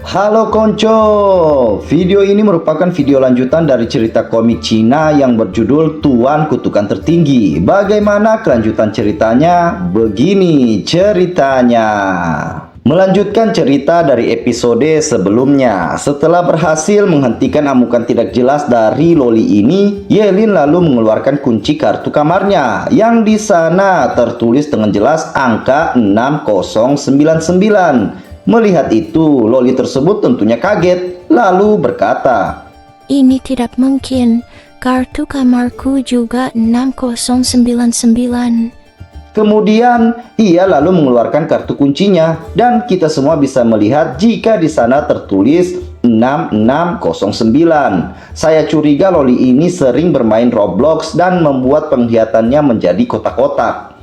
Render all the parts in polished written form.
Halo Konco, video ini merupakan video lanjutan dari cerita komik Cina yang berjudul Tuan Kutukan Tertinggi. Bagaimana kelanjutan ceritanya? Begini ceritanya. Melanjutkan cerita dari episode sebelumnya. Setelah berhasil menghentikan amukan tidak jelas dari Loli ini, Yelin lalu mengeluarkan kunci kartu kamarnya yang di sana tertulis dengan jelas angka 6099. Melihat itu, Loli tersebut tentunya kaget, lalu berkata, "Ini tidak mungkin, kartu kamarku juga 6099. Kemudian ia lalu mengeluarkan kartu kuncinya dan kita semua bisa melihat jika di sana tertulis 6609. Saya curiga Loli ini sering bermain Roblox dan membuat penglihatannya menjadi kotak-kotak.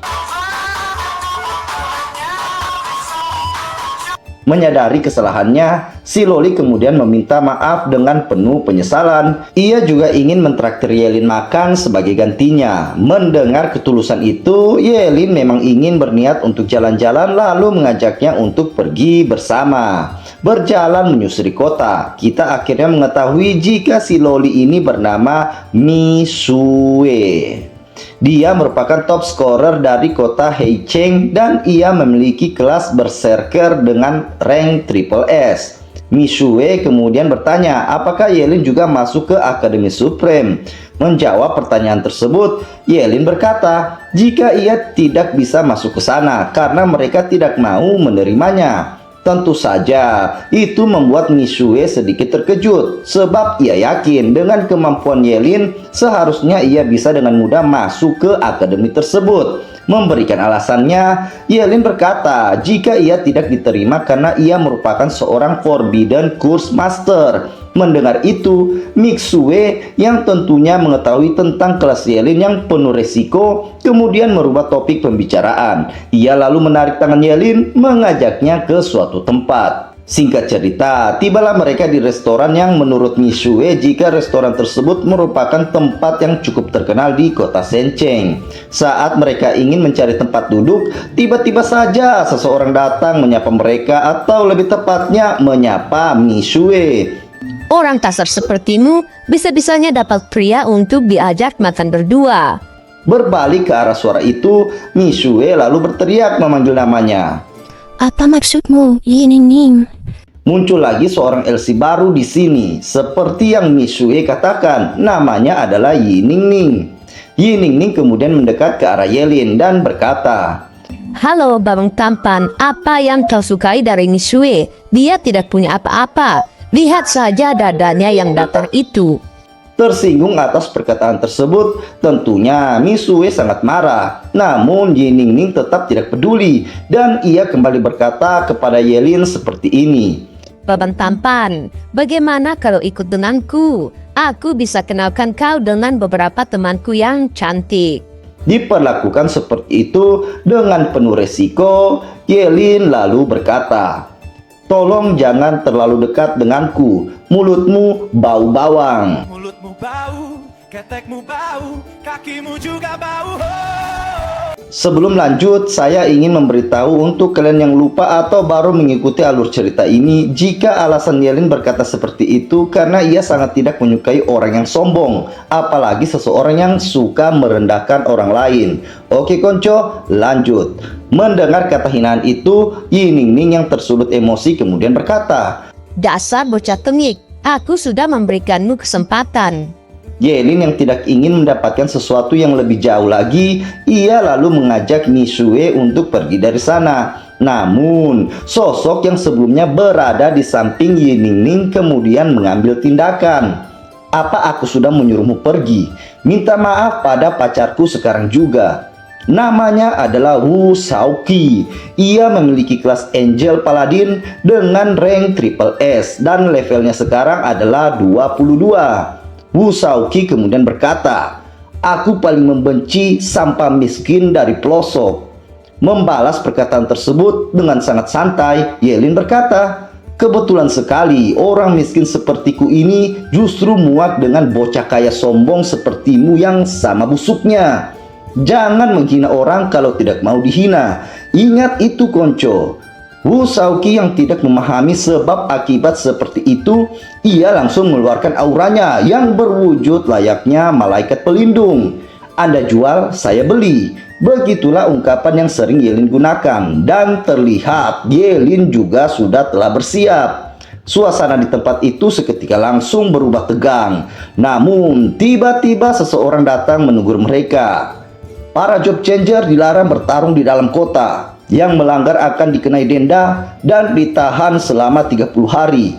Menyadari kesalahannya, si Loli kemudian meminta maaf dengan penuh penyesalan. Ia juga ingin mentraktir Yelin makan sebagai gantinya. Mendengar ketulusan itu, Yelin memang ingin berniat untuk jalan-jalan lalu mengajaknya untuk pergi bersama. Berjalan menyusuri kota, kita akhirnya mengetahui jika si Loli ini bernama Misue. Dia merupakan top scorer dari kota Heicheng dan ia memiliki kelas berserker dengan rank triple S. Misue kemudian bertanya apakah Yelin juga masuk ke Akademi Supreme. Menjawab pertanyaan tersebut, Yelin berkata jika ia tidak bisa masuk ke sana karena mereka tidak mau menerimanya. Tentu saja, itu membuat Misue sedikit terkejut, sebab ia yakin dengan kemampuan Yelin, seharusnya ia bisa dengan mudah masuk ke akademi tersebut. Memberikan alasannya, Yelin berkata jika ia tidak diterima karena ia merupakan seorang Forbidden Curse Master. Mendengar itu, Misue yang tentunya mengetahui tentang kelas Yelin yang penuh resiko, kemudian merubah topik pembicaraan. Ia lalu menarik tangan Yelin, mengajaknya ke suatu tempat. Singkat cerita, tibalah mereka di restoran yang menurut Misue jika restoran tersebut merupakan tempat yang cukup terkenal di kota Shenzhen. Saat mereka ingin mencari tempat duduk, tiba-tiba saja seseorang datang menyapa mereka, atau lebih tepatnya menyapa Misue. Orang kasar sepertimu bisa-bisanya dapat pria untuk diajak makan berdua. Berbalik ke arah suara itu, Misue lalu berteriak memanggil namanya. Apa maksudmu, Yining? Muncul lagi seorang LC baru di sini. Seperti yang Misue katakan, namanya adalah Yining. Yining kemudian mendekat ke arah Yelin dan berkata, Halo Babang Tampan, apa yang kau sukai dari Misue? Dia tidak punya apa-apa. Lihat saja dadanya yang datar itu. Tersinggung atas perkataan tersebut, tentunya Misue sangat marah. Namun Yining tetap tidak peduli dan ia kembali berkata kepada Yelin seperti ini. Babang Tampan, bagaimana kalau ikut denganku? Aku bisa kenalkan kau dengan beberapa temanku yang cantik. Diperlakukan seperti itu dengan penuh resiko, Yelin lalu berkata, tolong jangan terlalu dekat denganku, mulutmu bau bawang. Mulutmu bau, ketekmu bau, kakimu juga bau. Sebelum lanjut, saya ingin memberitahu untuk kalian yang lupa atau baru mengikuti alur cerita ini, jika alasan Yelin berkata seperti itu karena ia sangat tidak menyukai orang yang sombong, apalagi seseorang yang suka merendahkan orang lain. Oke Konco, lanjut. Mendengar kata hinaan itu, Yining yang tersulut emosi kemudian berkata, Dasar bocah tengik, aku sudah memberikanmu kesempatan. Yelin yang tidak ingin mendapatkan sesuatu yang lebih jauh lagi, ia lalu mengajak Misue untuk pergi dari sana. Namun, sosok yang sebelumnya berada di samping Yining kemudian mengambil tindakan. Apa aku sudah menyuruhmu pergi? Minta maaf pada pacarku sekarang juga. Namanya adalah Wu Shaoqi. Ia memiliki kelas Angel Paladin dengan rank triple S dan levelnya sekarang adalah 22. Wu Shaoqi kemudian berkata, aku paling membenci sampah miskin dari pelosok. Membalas perkataan tersebut dengan sangat santai, Yelin berkata, kebetulan sekali orang miskin sepertiku ini justru muak dengan bocah kaya sombong sepertimu yang sama busuknya. Jangan menghina orang kalau tidak mau dihina. Ingat itu Konco. Wu Shaoqi yang tidak memahami sebab akibat seperti itu, ia langsung mengeluarkan auranya yang berwujud layaknya malaikat pelindung. Anda jual, saya beli. Begitulah ungkapan yang sering Ye Lin gunakan, dan terlihat Ye Lin juga sudah telah bersiap. Suasana di tempat itu seketika langsung berubah tegang. Namun tiba-tiba seseorang datang menegur mereka. Para job changer dilarang bertarung di dalam kota. Yang melanggar akan dikenai denda dan ditahan selama 30 hari.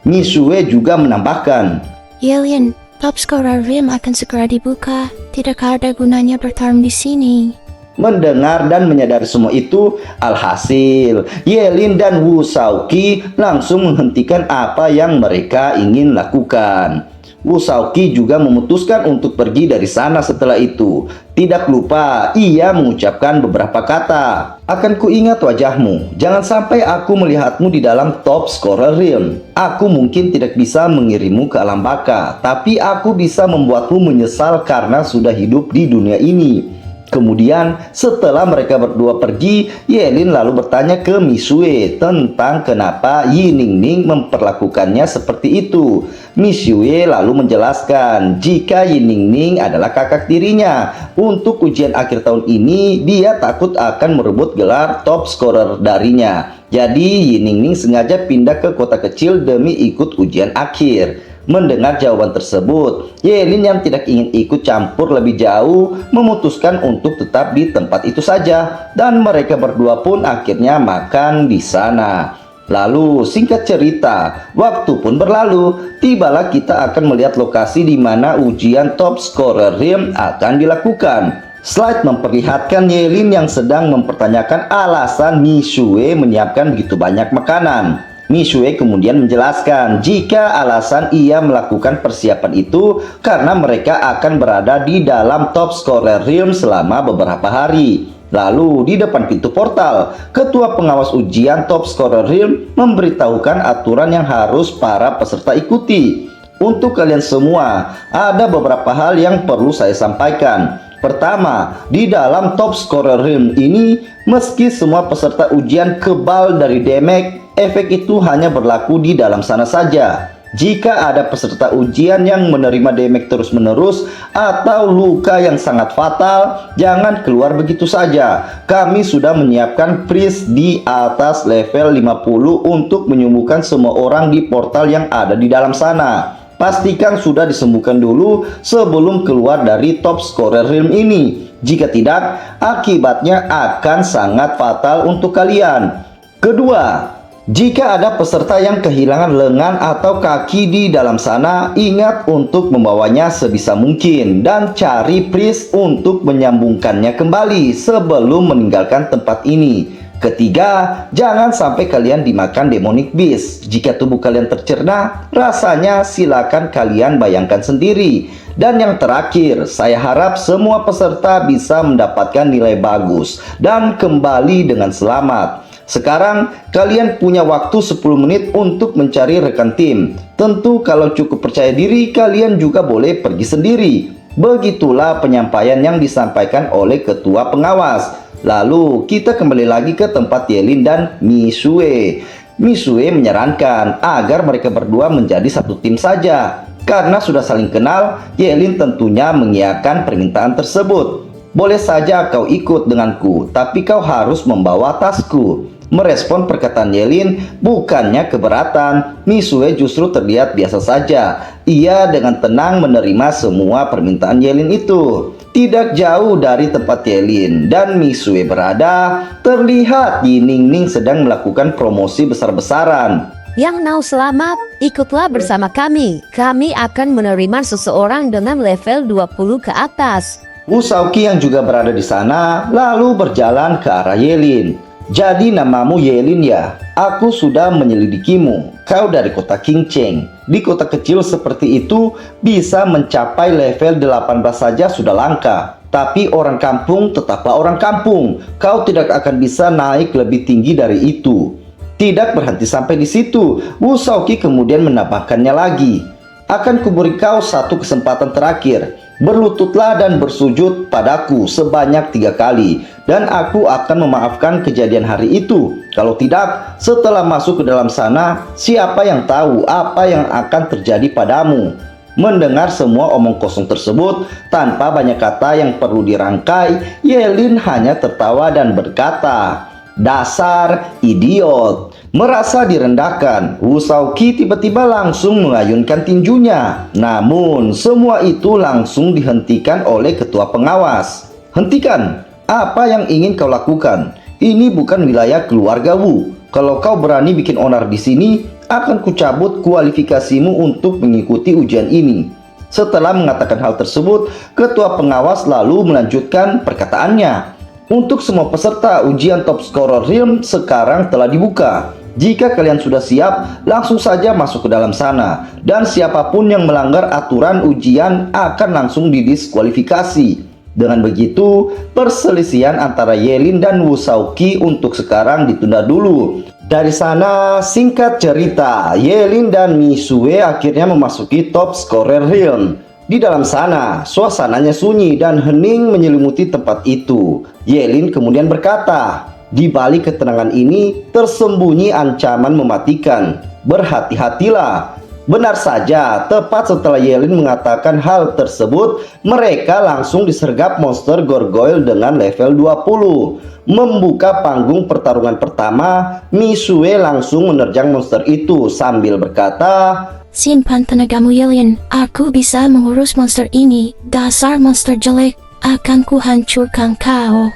Misue juga menambahkan, Yelin, top scorer Rim akan segera dibuka. Tidak ada gunanya bertarung di sini. Mendengar dan menyadari semua itu, alhasil Ye Lin dan Wu Shaoqi langsung menghentikan apa yang mereka ingin lakukan. Wu Shaoqi juga memutuskan untuk pergi dari sana setelah itu. Tidak lupa, ia mengucapkan beberapa kata. Akan kuingat wajahmu. Jangan sampai aku melihatmu di dalam top scorer realm. Aku mungkin tidak bisa mengirimmu ke alam baka, tapi aku bisa membuatmu menyesal karena sudah hidup di dunia ini. Kemudian setelah mereka berdua pergi, Ye Lin lalu bertanya ke Misue tentang kenapa Yi Ningning memperlakukannya seperti itu. Misue lalu menjelaskan jika Yi Ningning adalah kakak tirinya. Untuk ujian akhir tahun ini, dia takut akan merebut gelar top scorer darinya. Jadi Yi Ningning sengaja pindah ke kota kecil demi ikut ujian akhir. Mendengar jawaban tersebut, Ye Lin yang tidak ingin ikut campur lebih jauh memutuskan untuk tetap di tempat itu saja, dan mereka berdua pun akhirnya makan di sana. Lalu singkat cerita, waktu pun berlalu, tibalah kita akan melihat lokasi di mana ujian top scorer Rim akan dilakukan. Slide memperlihatkan Ye Lin yang sedang mempertanyakan alasan Misue menyiapkan begitu banyak makanan. Misue kemudian menjelaskan jika alasan ia melakukan persiapan itu karena mereka akan berada di dalam top scorer realm selama beberapa hari. Lalu di depan pintu portal, ketua pengawas ujian top scorer realm memberitahukan aturan yang harus para peserta ikuti. Untuk kalian semua, ada beberapa hal yang perlu saya sampaikan. Pertama, di dalam top scorer realm ini, meski semua peserta ujian kebal dari damage, efek itu hanya berlaku di dalam sana saja. Jika ada peserta ujian yang menerima damage terus-menerus atau luka yang sangat fatal, jangan keluar begitu saja. Kami sudah menyiapkan freeze di atas level 50 untuk menyembuhkan semua orang di portal yang ada di dalam sana. Pastikan sudah disembuhkan dulu sebelum keluar dari top scorer realm ini. Jika tidak, akibatnya akan sangat fatal untuk kalian. Kedua, jika ada peserta yang kehilangan lengan atau kaki di dalam sana, ingat untuk membawanya sebisa mungkin dan cari priest untuk menyambungkannya kembali sebelum meninggalkan tempat ini. Ketiga, jangan sampai kalian dimakan demonic beast. Jika tubuh kalian tercerna, rasanya silakan kalian bayangkan sendiri. Dan yang terakhir, saya harap semua peserta bisa mendapatkan nilai bagus dan kembali dengan selamat. Sekarang kalian punya waktu 10 menit untuk mencari rekan tim. Tentu kalau cukup percaya diri, kalian juga boleh pergi sendiri. Begitulah penyampaian yang disampaikan oleh ketua pengawas. Lalu kita kembali lagi ke tempat Ye Lin dan Misue. Misue menyarankan agar mereka berdua menjadi satu tim saja. Karena sudah saling kenal, Ye Lin tentunya mengiyakan permintaan tersebut. Boleh saja kau ikut denganku, tapi kau harus membawa tasku. Merespon perkataan Ye Lin, bukannya keberatan, Misue justru terlihat biasa saja. Ia dengan tenang menerima semua permintaan Ye Lin itu. Tidak jauh dari tempat Ye Lin dan Misue berada, terlihat Yi Ningning sedang melakukan promosi besar-besaran. Yang mau selamat, ikutlah bersama kami. Kami akan menerima seseorang dengan level 20 ke atas. Wu Shaoqi yang juga berada di sana lalu berjalan ke arah Ye Lin. Jadi namamu Ye Lin ya? Aku sudah menyelidikimu. Kau dari kota Qingcheng. Di kota kecil seperti itu bisa mencapai level 18 saja sudah langka. Tapi orang kampung tetaplah orang kampung. Kau tidak akan bisa naik lebih tinggi dari itu. Tidak berhenti sampai di situ, Wu Shaoqi kemudian menambahkannya lagi. Akan kuberi kau satu kesempatan terakhir. Berlututlah dan bersujud padaku sebanyak 3 kali, dan aku akan memaafkan kejadian hari itu. Kalau tidak, setelah masuk ke dalam sana, siapa yang tahu apa yang akan terjadi padamu?" Mendengar semua omong kosong tersebut tanpa banyak kata yang perlu dirangkai, Yelin hanya tertawa dan berkata, "Dasar idiot." Merasa direndahkan, Wu Shaoqi tiba-tiba langsung mengayunkan tinjunya. Namun semua itu langsung dihentikan oleh ketua pengawas. "Hentikan! Apa yang ingin kau lakukan? Ini bukan wilayah keluarga Wu. Kalau kau berani bikin onar di sini, akan kucabut kualifikasimu untuk mengikuti ujian ini." Setelah mengatakan hal tersebut, ketua pengawas lalu melanjutkan perkataannya. "Untuk semua peserta ujian top scorer realm sekarang telah dibuka. Jika kalian sudah siap, langsung saja masuk ke dalam sana. Dan siapapun yang melanggar aturan ujian akan langsung didiskualifikasi." Dengan begitu, perselisihan antara Yelin dan Wu Shaoqi untuk sekarang ditunda dulu. Dari sana, singkat cerita, Yelin dan Misue akhirnya memasuki top scorer realm. Di dalam sana, suasananya sunyi dan hening menyelimuti tempat itu. Yelin kemudian berkata, "Di balik ketenangan ini tersembunyi ancaman mematikan. Berhati-hatilah." Benar saja, tepat setelah Yelin mengatakan hal tersebut, mereka langsung disergap monster gargoyle dengan level 20. Membuka panggung pertarungan pertama, Misue langsung menerjang monster itu sambil berkata, Simpan tenagamu Yelin, aku bisa mengurus monster ini. Dasar monster jelek, akan kuhancurkan kau.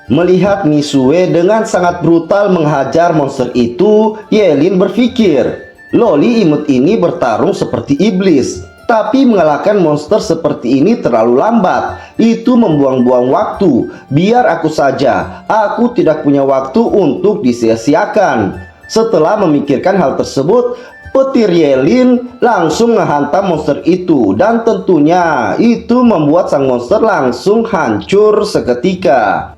Melihat Misue dengan sangat brutal menghajar monster itu, Yelin berpikir, loli imut ini bertarung seperti iblis, tapi mengalahkan monster seperti ini terlalu lambat. Itu membuang-buang waktu. Biar aku saja, aku tidak punya waktu untuk disia-siakan. Setelah memikirkan hal tersebut, petir Yelin langsung menghantam monster itu, dan tentunya itu membuat sang monster langsung hancur seketika.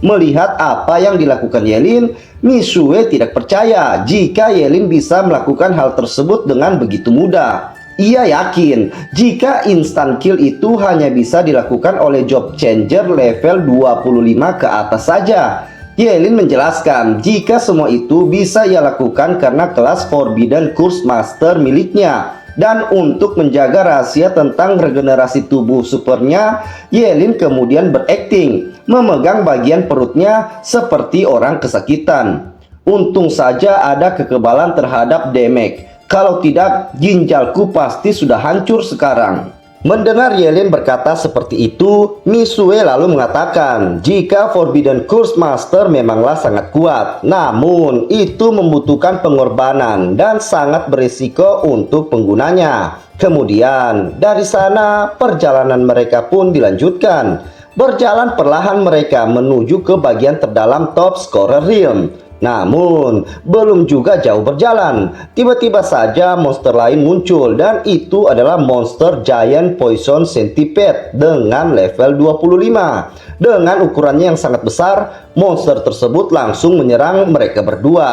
Melihat apa yang dilakukan Yelin, Misue tidak percaya jika Yelin bisa melakukan hal tersebut dengan begitu mudah. Ia yakin jika instant kill itu hanya bisa dilakukan oleh job changer level 25 ke atas saja. Yelin menjelaskan jika semua itu bisa ia lakukan karena kelas Forbidden Curse Master miliknya. Dan untuk menjaga rahasia tentang regenerasi tubuh supernya, Yelin kemudian berakting memegang bagian perutnya seperti orang kesakitan. Untung saja ada kekebalan terhadap damage. Kalau tidak, ginjalku pasti sudah hancur sekarang. Mendengar Yelin berkata seperti itu, Misue lalu mengatakan jika Forbidden Curse Master memanglah sangat kuat, namun itu membutuhkan pengorbanan dan sangat berisiko untuk penggunanya. Kemudian dari sana perjalanan mereka pun dilanjutkan. Berjalan perlahan mereka menuju ke bagian terdalam top scorer realm. Namun belum juga jauh berjalan, tiba-tiba saja monster lain muncul, dan itu adalah monster Giant Poison Centipede dengan level 25. Dengan ukurannya yang sangat besar, monster tersebut langsung menyerang mereka berdua.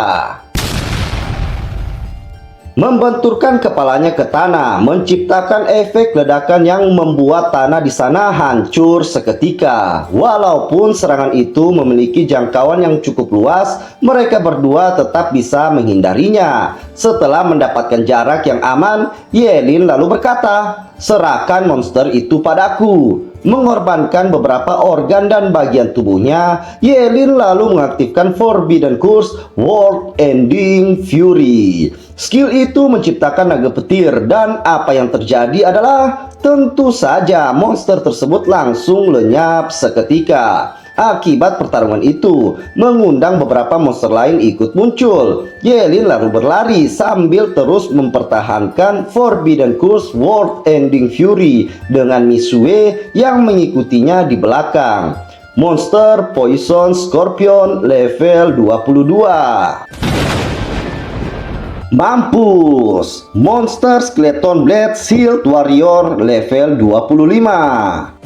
Membenturkan kepalanya ke tanah, menciptakan efek ledakan yang membuat tanah di sana hancur seketika. Walaupun serangan itu memiliki jangkauan yang cukup luas, mereka berdua tetap bisa menghindarinya. Setelah mendapatkan jarak yang aman, Yelin lalu berkata, "Serahkan monster itu padaku." Mengorbankan beberapa organ dan bagian tubuhnya, Yelin lalu mengaktifkan Forbidden Curse World Ending Fury. Skill itu menciptakan naga petir, dan apa yang terjadi adalah tentu saja monster tersebut langsung lenyap seketika. Akibat pertarungan itu mengundang beberapa monster lain ikut muncul. Yelin lalu berlari sambil terus mempertahankan Forbidden Curse World Ending Fury dengan Misue yang mengikutinya di belakang. Monster Poison Scorpion level 22. Mampus! Monster Skeleton Blade Shield Warrior level 25.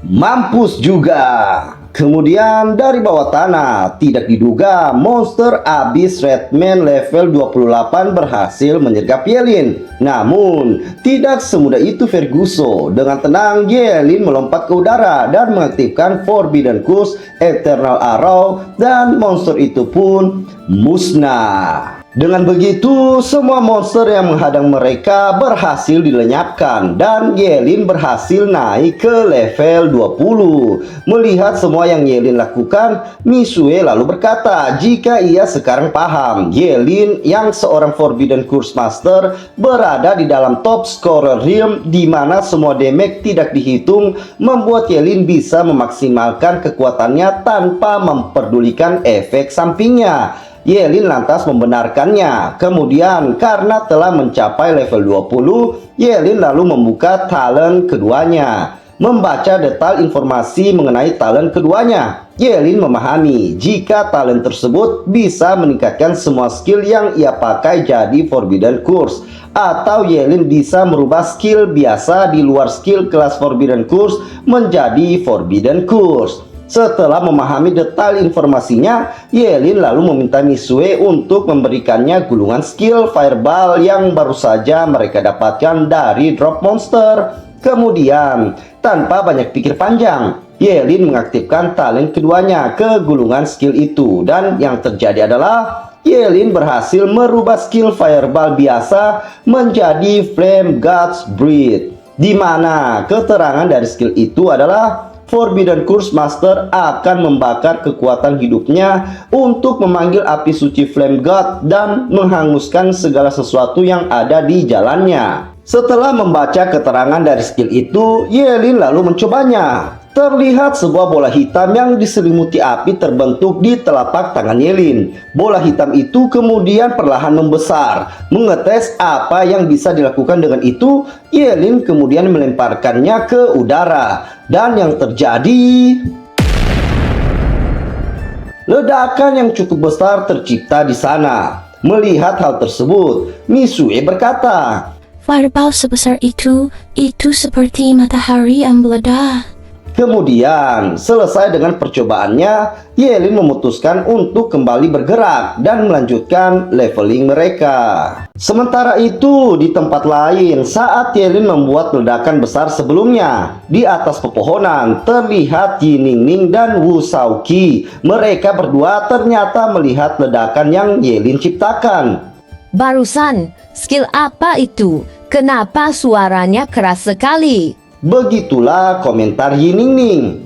Mampus juga. Kemudian dari bawah tanah, tidak diduga monster Abyss Redman level 28 berhasil menyergap Yelin. Namun, tidak semudah itu Verguso. Dengan tenang, Yelin melompat ke udara dan mengaktifkan Forbidden Curse Eternal Arrow, dan monster itu pun musnah. Dengan begitu, semua monster yang menghadang mereka berhasil dilenyapkan dan Yelin berhasil naik ke level 20. Melihat semua yang Yelin lakukan, Misue lalu berkata jika ia sekarang paham Yelin yang seorang Forbidden Curse Master berada di dalam top scorer realm di mana semua damage tidak dihitung, membuat Yelin bisa memaksimalkan kekuatannya tanpa memperdulikan efek sampingnya. Yelin lantas membenarkannya. Kemudian karena telah mencapai level 20, Yelin lalu membuka talent keduanya. Membaca detail informasi mengenai talent keduanya, Yelin memahami jika talent tersebut bisa meningkatkan semua skill yang ia pakai jadi Forbidden Curse, atau Yelin bisa merubah skill biasa di luar skill kelas Forbidden Curse menjadi Forbidden Curse. Setelah memahami detail informasinya, Yelin lalu meminta Misue untuk memberikannya gulungan skill Fireball yang baru saja mereka dapatkan dari drop monster. Kemudian, tanpa banyak pikir panjang, Yelin mengaktifkan talent keduanya ke gulungan skill itu, dan yang terjadi adalah Yelin berhasil merubah skill Fireball biasa menjadi Flame God's Breath, di mana keterangan dari skill itu adalah Forbidden Curse Master akan membakar kekuatan hidupnya untuk memanggil api suci Flame God dan menghanguskan segala sesuatu yang ada di jalannya. Setelah membaca keterangan dari skill itu, Yelin lalu mencobanya. Terlihat sebuah bola hitam yang diselimuti api terbentuk di telapak tangan Yelin. Bola hitam itu kemudian perlahan membesar. Mengetes apa yang bisa dilakukan dengan itu, Yelin kemudian melemparkannya ke udara. Dan yang terjadi, ledakan yang cukup besar tercipta di sana. Melihat hal tersebut, Misue berkata, Fireball sebesar itu seperti matahari yang meledak. Kemudian, selesai dengan percobaannya, Yelin memutuskan untuk kembali bergerak dan melanjutkan leveling mereka. Sementara itu, di tempat lain, saat Yelin membuat ledakan besar sebelumnya, di atas pepohonan terlihat Yiningning dan Wu Shaoqi. Mereka berdua ternyata melihat ledakan yang Yelin ciptakan. Barusan, skill apa itu? Kenapa suaranya keras sekali? Begitulah komentar Yiningning.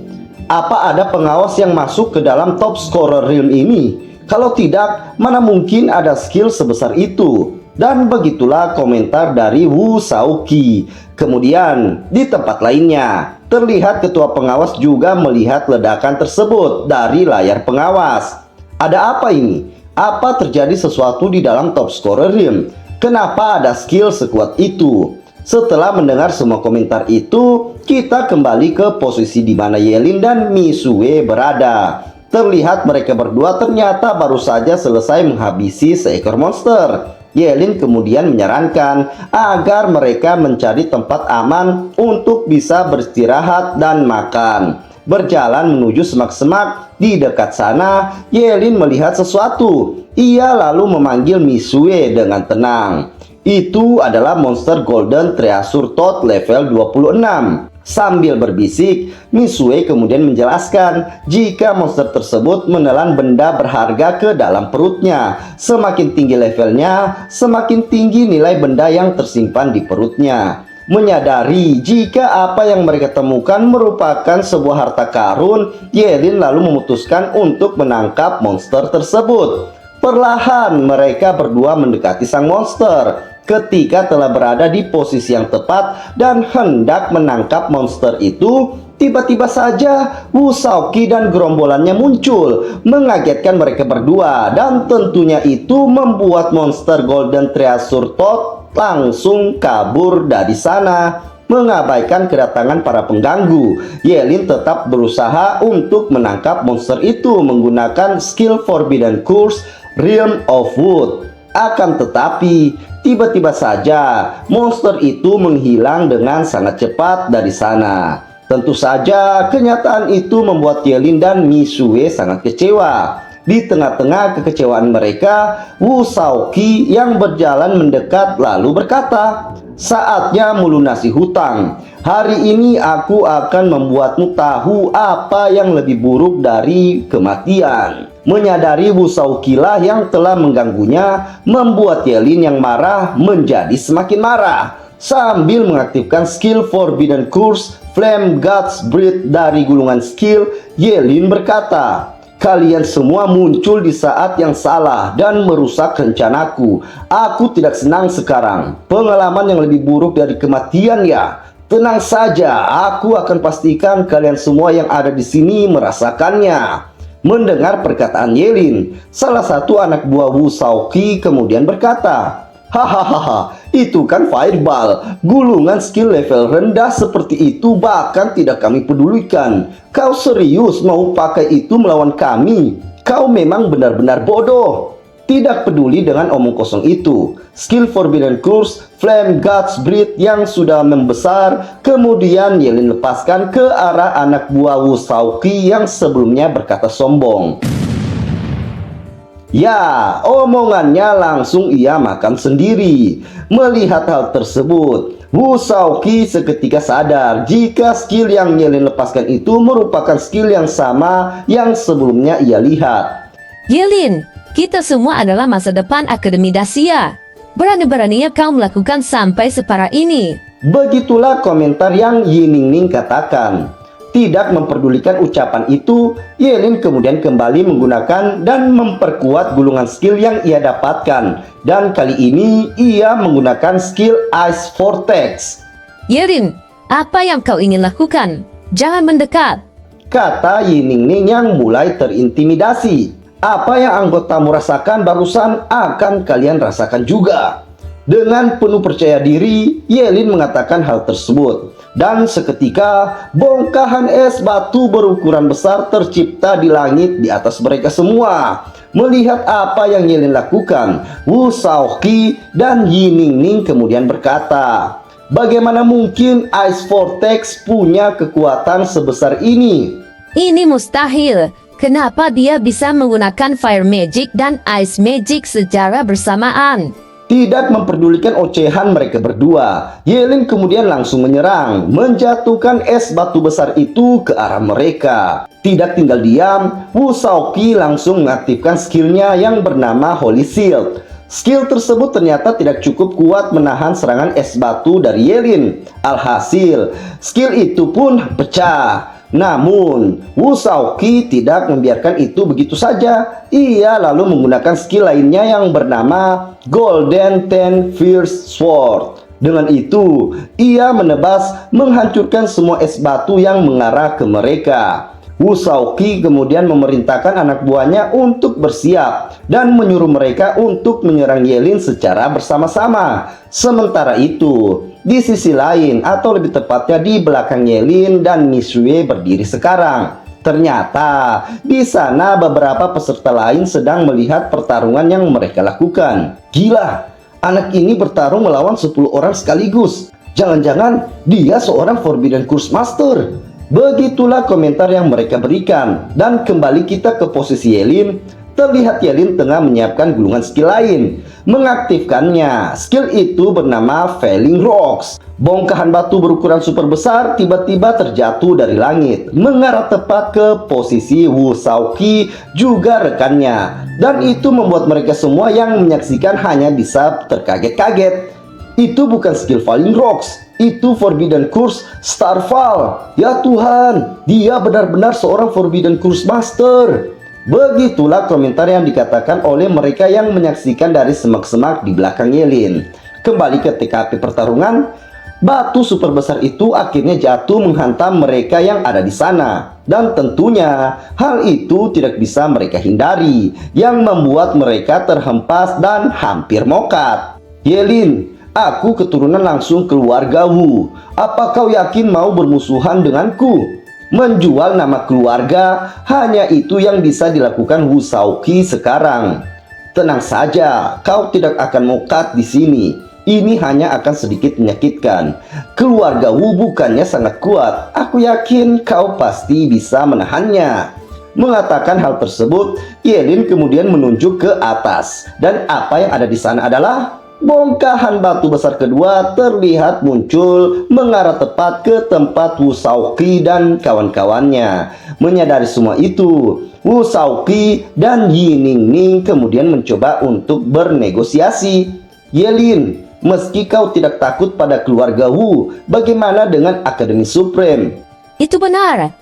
Apa ada pengawas yang masuk ke dalam top scorer realm ini? Kalau tidak, mana mungkin ada skill sebesar itu? Dan begitulah komentar dari Wu Shaoqi. Kemudian, di tempat lainnya, terlihat ketua pengawas juga melihat ledakan tersebut dari layar pengawas. Ada apa ini? Apa terjadi sesuatu di dalam top scorer realm? Kenapa ada skill sekuat itu? Setelah mendengar semua komentar itu, kita kembali ke posisi di mana Yelin dan Misue berada. Terlihat mereka berdua ternyata baru saja selesai menghabisi seekor monster. Yelin kemudian menyarankan agar mereka mencari tempat aman untuk bisa beristirahat dan makan. Berjalan menuju semak-semak di dekat sana, Yelin melihat sesuatu. Ia lalu memanggil Misue dengan tenang. Itu adalah monster Golden Treasure Toad level 26. Sambil berbisik, Misue kemudian menjelaskan jika monster tersebut menelan benda berharga ke dalam perutnya. Semakin tinggi levelnya, semakin tinggi nilai benda yang tersimpan di perutnya. Menyadari jika apa yang mereka temukan merupakan sebuah harta karun, Yelin lalu memutuskan untuk menangkap monster tersebut. Perlahan mereka berdua mendekati sang monster. Ketika telah berada di posisi yang tepat dan hendak menangkap monster itu, tiba-tiba saja Wu Shaoqi dan gerombolannya muncul, mengagetkan mereka berdua, dan tentunya itu membuat monster Golden Treasure Toad langsung kabur dari sana, mengabaikan kedatangan para pengganggu. Yelin tetap berusaha untuk menangkap monster itu menggunakan skill Forbidden Curse Realm of Wood. Akan tetapi, tiba-tiba saja monster itu menghilang dengan sangat cepat dari sana. Tentu saja, kenyataan itu membuat Yelin dan Misue sangat kecewa. Di tengah-tengah kekecewaan mereka, Wu Shaoqi yang berjalan mendekat lalu berkata, "Saatnya melunasi hutang. Hari ini aku akan membuatmu tahu apa yang lebih buruk dari kematian." Menyadari Wu Shaoqi lah yang telah mengganggunya, membuat Yelin yang marah menjadi semakin marah. Sambil mengaktifkan skill Forbidden Curse Flame God's Breath dari gulungan skill, Yelin berkata, "Kalian semua muncul di saat yang salah dan merusak rencanaku. Aku tidak senang sekarang. Pengalaman yang lebih buruk dari kematian ya. Tenang saja, aku akan pastikan kalian semua yang ada di sini merasakannya." Mendengar perkataan Yelin, salah satu anak buah Wu Shaoqi kemudian berkata, "Hahaha, itu kan fireball. Gulungan skill level rendah seperti itu bahkan tidak kami pedulikan. Kau serius mau pakai itu melawan kami? Kau memang benar-benar bodoh." Tidak peduli dengan omong kosong itu, skill Forbidden Curse Flame God's Breath yang sudah membesar kemudian Yelin lepaskan ke arah anak buah Wu Shaoqi yang sebelumnya berkata sombong. Ya, omongannya langsung ia makan sendiri. Melihat hal tersebut, Wu Shaoqi seketika sadar jika skill yang Yelin lepaskan itu merupakan skill yang sama yang sebelumnya ia lihat. Yelin, kita semua adalah masa depan Akademi Dacia. Berani-beraninya kau melakukan sampai separah ini. Begitulah komentar yang Yiningning katakan. Tidak memperdulikan ucapan itu, Yelin kemudian kembali menggunakan dan memperkuat gulungan skill yang ia dapatkan. Dan kali ini ia menggunakan skill Ice Vortex. Yelin, apa yang kau ingin lakukan? Jangan mendekat, Kata Yiningning yang mulai terintimidasi. Apa yang anggotamu rasakan barusan akan kalian rasakan juga. Dengan penuh percaya diri, Yelin mengatakan hal tersebut. Dan seketika, bongkahan es batu berukuran besar tercipta di langit di atas mereka semua. Melihat apa yang Yelin lakukan, Wu Shaoqi dan Yiningning kemudian berkata, "Bagaimana mungkin Ice Vortex punya kekuatan sebesar ini?" ini mustahil. Kenapa dia bisa menggunakan Fire Magic dan Ice Magic secara bersamaan? Tidak memperdulikan ocehan mereka berdua, Yelin kemudian langsung menyerang, menjatuhkan es batu besar itu ke arah mereka. Tidak tinggal diam, Wu Shaoqi langsung mengaktifkan skillnya yang bernama Holy Shield. Skill tersebut ternyata tidak cukup kuat menahan serangan es batu dari Yelin. Alhasil, skill itu pun pecah. Namun, Wu Shaoqi tidak membiarkan itu begitu saja. Ia lalu menggunakan skill lainnya yang bernama Golden Ten Fierce Sword. Dengan itu, ia menebas menghancurkan semua es batu yang mengarah ke mereka. Wu Shaoqi kemudian memerintahkan anak buahnya untuk bersiap dan menyuruh mereka untuk menyerang Yelin secara bersama-sama. Sementara itu, di sisi lain atau lebih tepatnya di belakang Yelin dan Misue berdiri sekarang. Ternyata di sana beberapa peserta lain sedang melihat pertarungan yang mereka lakukan. Gila, anak ini bertarung melawan 10 orang sekaligus. Jangan-jangan dia seorang Forbidden Curse Master. Begitulah komentar yang mereka berikan. Dan kembali kita ke posisi Yelin. Terlihat Yelin tengah menyiapkan gulungan skill lain. Mengaktifkannya. Skill itu bernama Falling Rocks. Bongkahan batu berukuran super besar tiba-tiba terjatuh dari langit, mengarah tepat ke posisi Wu Shaoqi juga rekannya. Dan itu membuat mereka semua yang menyaksikan hanya bisa terkaget-kaget. Itu bukan skill Falling Rocks, itu Forbidden Curse Starfall. Ya Tuhan, dia benar-benar seorang Forbidden Curse Master. Begitulah komentar yang dikatakan oleh mereka yang menyaksikan dari semak-semak di belakang Yelin. Kembali ke TKP pertarungan, batu super besar itu akhirnya jatuh menghantam mereka yang ada di sana. Dan tentunya hal itu tidak bisa mereka hindari, yang membuat mereka terhempas dan hampir mokat. Yelin, aku keturunan langsung keluarga Wu. Apa kau yakin mau bermusuhan denganku? Menjual nama keluarga, hanya itu yang bisa dilakukan Wu Shaoqi sekarang. Tenang saja, kau tidak akan mokat di sini. ini hanya akan sedikit menyakitkan. Keluarga Wu bukannya sangat kuat. Aku yakin kau pasti bisa menahannya. Mengatakan hal tersebut, Yelin kemudian menunjuk ke atas. Dan apa yang ada di sana adalah bongkahan batu besar kedua terlihat muncul mengarah tepat ke tempat Wu Shaoqi dan kawan-kawannya. Menyadari semua itu, Wu Shaoqi dan Yi Ningning kemudian mencoba untuk bernegosiasi. Yelin, meski kau tidak takut pada keluarga Wu, bagaimana dengan Akademi Supreme? Itu benar.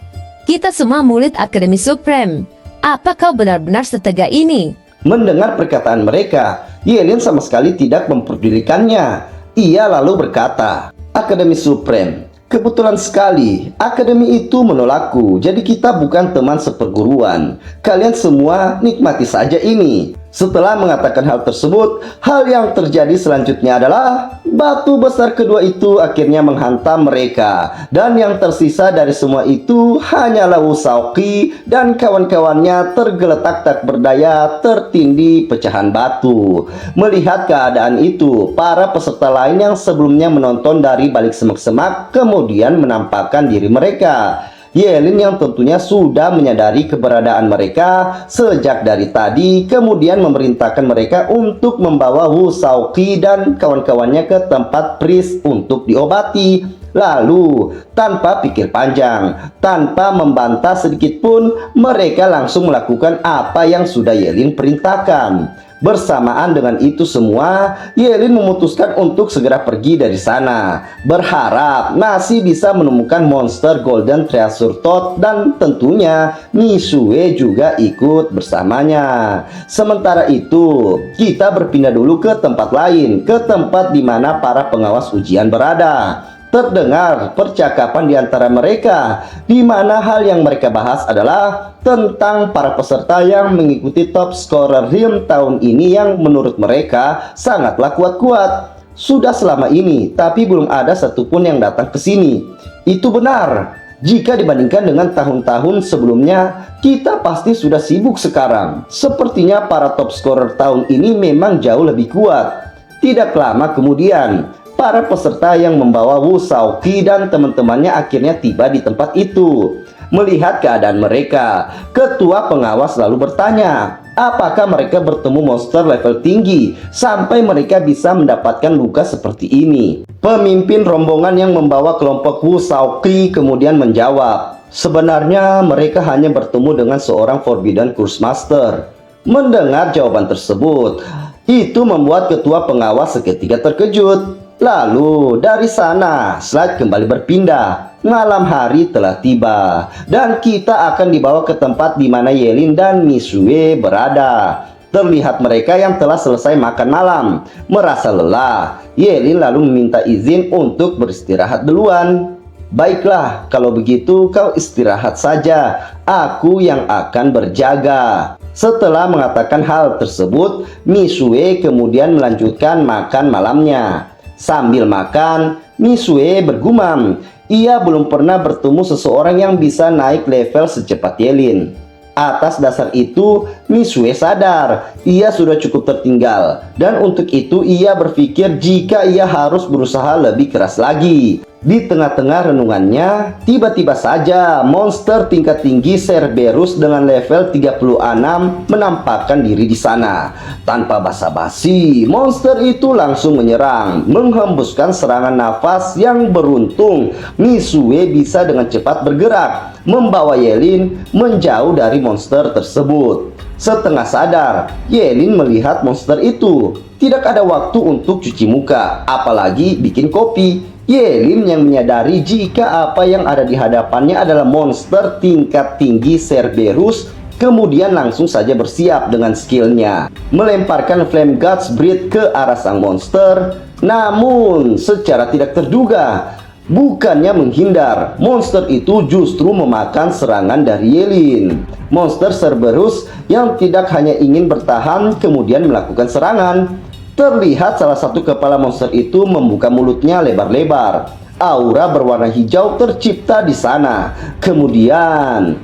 Kita semua murid Akademi Supreme. Apa kau benar-benar setega ini? Mendengar perkataan mereka, Yelin sama sekali tidak memperdulikannya. Ia lalu berkata, Akademi Supreme, kebetulan sekali, akademi itu menolakku, jadi kita bukan teman seperguruan. Kalian semua nikmati saja ini. Setelah mengatakan hal tersebut, hal yang terjadi selanjutnya adalah batu besar kedua itu akhirnya menghantam mereka. Dan yang tersisa dari semua itu hanyalah Wu Shaoqi dan kawan-kawannya tergeletak tak berdaya tertindih pecahan batu. Melihat keadaan itu, para peserta lain yang sebelumnya menonton dari balik semak-semak kemudian menampakkan diri mereka. Yelin yang tentunya sudah menyadari keberadaan mereka sejak dari tadi kemudian memerintahkan mereka untuk membawa Wu Shaoqi dan kawan-kawannya ke tempat Pris untuk diobati. Lalu tanpa pikir panjang, tanpa membantah sedikit pun, mereka langsung melakukan apa yang sudah Yelin perintahkan. Bersamaan dengan itu semua, Yelin memutuskan untuk segera pergi dari sana, berharap masih bisa menemukan monster Golden Treasure Toad dan tentunya Misue juga ikut bersamanya. Sementara itu, kita berpindah dulu ke tempat lain, ke tempat di mana para pengawas ujian berada. Terdengar percakapan di antara mereka, di mana hal yang mereka bahas adalah tentang para peserta yang mengikuti top scorer Rim tahun ini yang menurut mereka sangatlah kuat-kuat. Sudah selama ini, tapi belum ada satupun yang datang ke sini. Itu benar. Jika dibandingkan dengan tahun-tahun sebelumnya, kita pasti sudah sibuk sekarang. Sepertinya para top scorer tahun ini memang jauh lebih kuat. Tidak lama kemudian, para peserta yang membawa Wu Shaoqi dan teman-temannya akhirnya tiba di tempat itu. Melihat keadaan mereka, ketua pengawas lalu bertanya, apakah mereka bertemu monster level tinggi sampai mereka bisa mendapatkan luka seperti ini? Pemimpin rombongan yang membawa kelompok Wu Shaoqi kemudian menjawab, sebenarnya mereka hanya bertemu dengan seorang Forbidden Curse Master. Mendengar jawaban tersebut, itu membuat ketua pengawas seketika terkejut. Lalu dari sana slide kembali berpindah. Malam hari telah tiba dan kita akan dibawa ke tempat di mana Yelin dan Misue berada. Terlihat mereka yang telah selesai makan malam. Merasa lelah, Yelin lalu meminta izin untuk beristirahat duluan. Baiklah, kalau begitu kau istirahat saja. Aku yang akan berjaga. Setelah mengatakan hal tersebut, Misue kemudian melanjutkan makan malamnya. Sambil makan, Misue bergumam, ia belum pernah bertemu seseorang yang bisa naik level secepat Yelin. Atas dasar itu, Misue sadar ia sudah cukup tertinggal, dan untuk itu ia berpikir jika ia harus berusaha lebih keras lagi. Di tengah-tengah renungannya, tiba-tiba saja monster tingkat tinggi Cerberus dengan level 36 menampakkan diri di sana. Tanpa basa-basi, monster itu langsung menyerang, menghembuskan serangan nafas yang beruntung. Misue bisa dengan cepat bergerak, membawa Yelin menjauh dari monster tersebut. Setengah sadar, Yelin melihat monster itu. Tidak ada waktu untuk cuci muka, apalagi bikin kopi. Yelin yang menyadari jika apa yang ada di hadapannya adalah monster tingkat tinggi Cerberus, kemudian langsung saja bersiap dengan skillnya, melemparkan Flame God's Breath ke arah sang monster. Namun secara tidak terduga, bukannya menghindar, monster itu justru memakan serangan dari Yelin. Monster Cerberus yang tidak hanya ingin bertahan kemudian melakukan serangan. Terlihat salah satu kepala monster itu membuka mulutnya lebar-lebar. Aura berwarna hijau tercipta di sana. Kemudian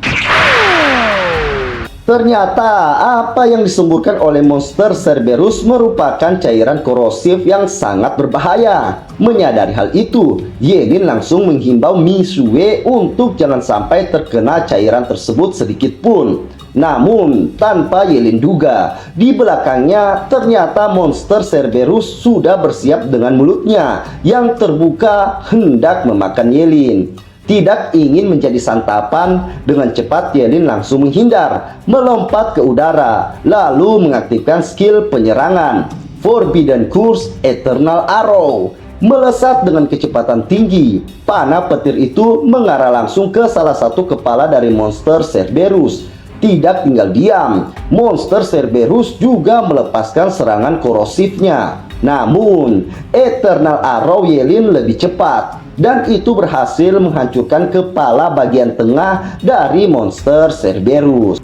Ternyata apa yang disemburkan oleh monster Cerberus merupakan cairan korosif yang sangat berbahaya. Menyadari hal itu, Yelin langsung menghimbau Mizue untuk jangan sampai terkena cairan tersebut sedikit pun. Namun tanpa Yelin duga, di belakangnya ternyata monster Cerberus sudah bersiap dengan mulutnya yang terbuka hendak memakan Yelin. Tidak ingin menjadi santapan, dengan cepat Yelin langsung menghindar, melompat ke udara, lalu mengaktifkan skill penyerangan Forbidden Curse Eternal Arrow. Melesat dengan kecepatan tinggi, panah petir itu mengarah langsung ke salah satu kepala dari monster Cerberus. Tidak tinggal diam, monster Cerberus juga melepaskan serangan korosifnya. Namun, Eternal Arrow Yelin lebih cepat, dan itu berhasil menghancurkan kepala bagian tengah dari monster Cerberus.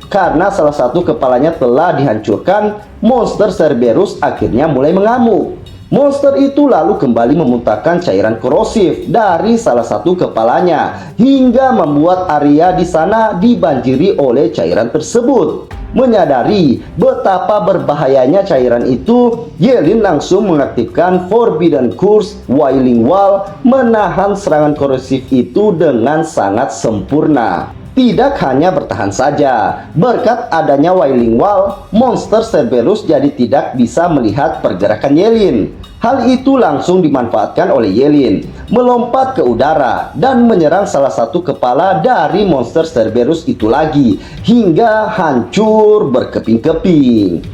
Karena salah satu kepalanya telah dihancurkan, monster Cerberus akhirnya mulai mengamuk. Monster itu lalu kembali memuntahkan cairan korosif dari salah satu kepalanya hingga membuat area di sana dibanjiri oleh cairan tersebut. Menyadari betapa berbahayanya cairan itu, Yelin langsung mengaktifkan Forbidden Curse Wailing Wall, menahan serangan korosif itu dengan sangat sempurna. Tidak hanya bertahan saja, berkat adanya Wailing Wall, monster Cerberus jadi tidak bisa melihat pergerakan Yelin. Hal itu langsung dimanfaatkan oleh Yelin, melompat ke udara dan menyerang salah satu kepala dari monster Cerberus itu lagi, hingga hancur berkeping-keping.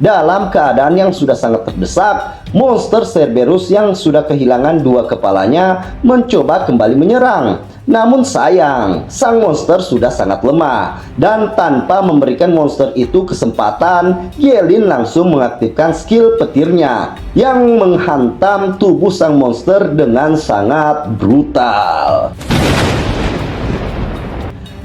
Dalam keadaan yang sudah sangat terdesak, monster Cerberus yang sudah kehilangan dua kepalanya mencoba kembali menyerang. Namun sayang, sang monster sudah sangat lemah, dan tanpa memberikan monster itu kesempatan, Yelin langsung mengaktifkan skill petirnya yang menghantam tubuh sang monster dengan sangat brutal.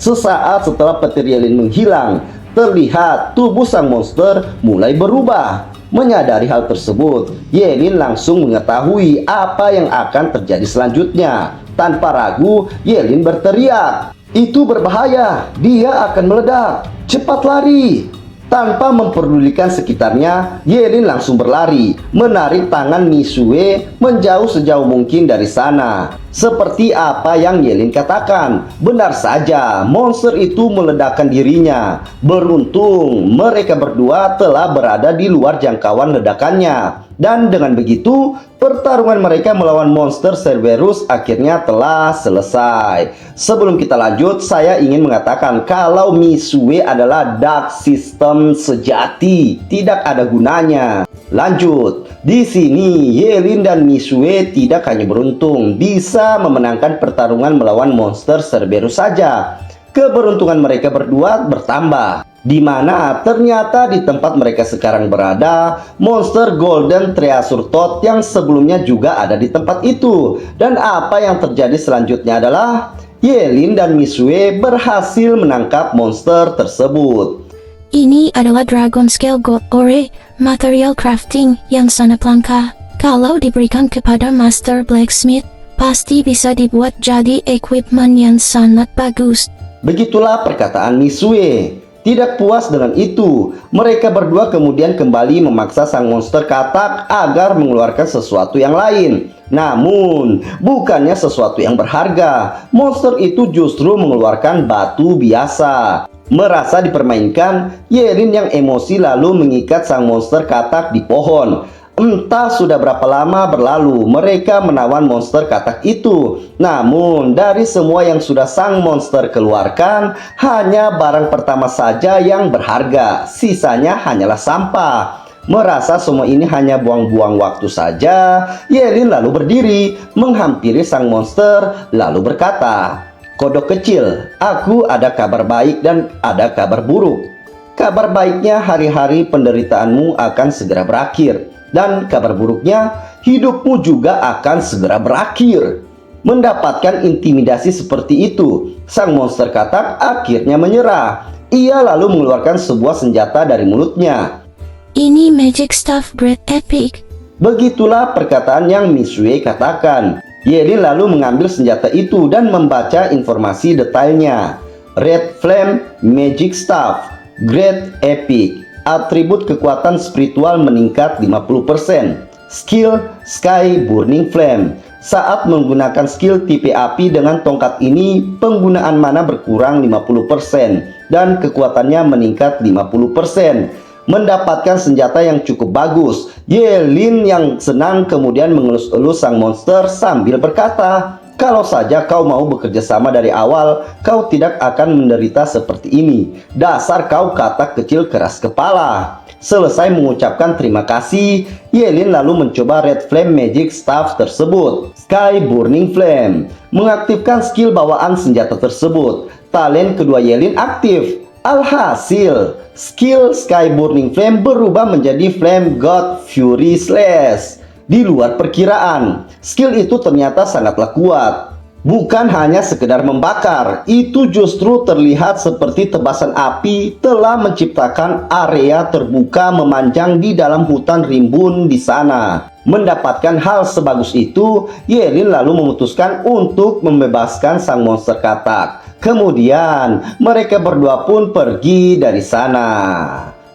Sesaat setelah petir Yelin menghilang, terlihat tubuh sang monster mulai berubah. Menyadari hal tersebut, Yelin langsung mengetahui apa yang akan terjadi selanjutnya. Tanpa ragu, Yelin berteriak, "Itu berbahaya, dia akan meledak, cepat lari!" Tanpa memperdulikan sekitarnya, Yelin langsung berlari, menarik tangan Mizue menjauh sejauh mungkin dari sana. Seperti apa yang Yelin katakan, benar saja, monster itu meledakkan dirinya. Beruntung, mereka berdua telah berada di luar jangkauan ledakannya. Dan dengan begitu, pertarungan mereka melawan monster Cerberus akhirnya telah selesai. Sebelum kita lanjut, saya ingin mengatakan kalau Mizue adalah Dark System sejati, tidak ada gunanya. Lanjut, di sini Yelin dan Mizue tidak hanya beruntung bisa memenangkan pertarungan melawan monster Cerberus saja. Keberuntungan mereka berdua bertambah, di mana ternyata di tempat mereka sekarang berada, monster Golden Treasure Toad yang sebelumnya juga ada di tempat itu. Dan apa yang terjadi selanjutnya adalah Yelin dan Mizue berhasil menangkap monster tersebut. Ini adalah Dragon Scale Gold Ore, material crafting yang sangat langka. Kalau diberikan kepada Master Blacksmith, pasti bisa dibuat jadi equipment yang sangat bagus. Begitulah perkataan Mizue. Tidak puas dengan itu, mereka berdua kemudian kembali memaksa sang monster katak agar mengeluarkan sesuatu yang lain. Namun, bukannya sesuatu yang berharga, monster itu justru mengeluarkan batu biasa. Merasa dipermainkan, Yelin yang emosi lalu mengikat sang monster katak di pohon. Entah sudah berapa lama berlalu mereka menawan monster katak itu. Namun dari semua yang sudah sang monster keluarkan, hanya barang pertama saja yang berharga. Sisanya hanyalah sampah. Merasa semua ini hanya buang-buang waktu saja, Yelin lalu berdiri menghampiri sang monster lalu berkata, "Kodok kecil, aku ada kabar baik dan ada kabar buruk. Kabar baiknya hari-hari penderitaanmu akan segera berakhir. Dan kabar buruknya, hidupmu juga akan segera berakhir." Mendapatkan intimidasi seperti itu, sang monster katak akhirnya menyerah. Ia lalu mengeluarkan sebuah senjata dari mulutnya. Ini magic stuff bread epic. Begitulah perkataan yang Mizue katakan. Yelin lalu mengambil senjata itu dan membaca informasi detailnya. Red Flame Magic Staff, Great Epic. Atribut kekuatan spiritual meningkat 50%. Skill Sky Burning Flame. Saat menggunakan skill tipe api dengan tongkat ini, penggunaan mana berkurang 50% dan kekuatannya meningkat 50%. Mendapatkan senjata yang cukup bagus. Yelin yang senang kemudian mengelus-elus sang monster sambil berkata, "Kalau saja kau mau bekerja sama dari awal, kau tidak akan menderita seperti ini. Dasar kau katak kecil keras kepala." Selesai mengucapkan terima kasih, Yelin lalu mencoba Red Flame Magic Staff tersebut. Sky Burning Flame. Mengaktifkan skill bawaan senjata tersebut. Talent kedua Yelin aktif. Alhasil, skill Sky Burning Flame berubah menjadi Flame God Fury Slash. Di luar perkiraan, skill itu ternyata sangatlah kuat. Bukan hanya sekedar membakar, itu justru terlihat seperti tebasan api telah menciptakan area terbuka memanjang di dalam hutan rimbun di sana. Mendapatkan hal sebagus itu, Yelin lalu memutuskan untuk membebaskan sang monster katak. Kemudian, mereka berdua pun pergi dari sana.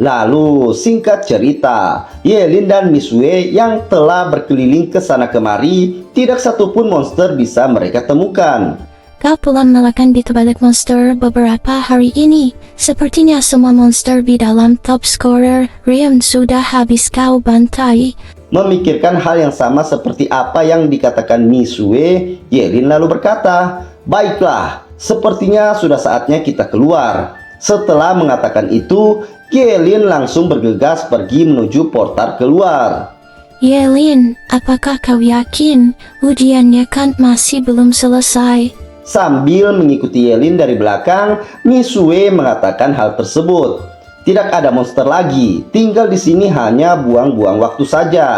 Lalu, singkat cerita, Yelin dan Mizue yang telah berkeliling ke sana kemari, tidak satupun monster bisa mereka temukan. Kau pulang melakukan di balik monster beberapa hari ini. Sepertinya semua monster di dalam top scorer Riam sudah habis kau bantai. Memikirkan hal yang sama seperti apa yang dikatakan Mizue, Yelin lalu berkata, "Baiklah, sepertinya sudah saatnya kita keluar." Setelah mengatakan itu, Yelin langsung bergegas pergi menuju portal keluar. Yelin, apakah kau yakin ujiannya kan masih belum selesai? Sambil mengikuti Yelin dari belakang, Mizue mengatakan hal tersebut. Tidak ada monster lagi, tinggal di sini hanya buang-buang waktu saja.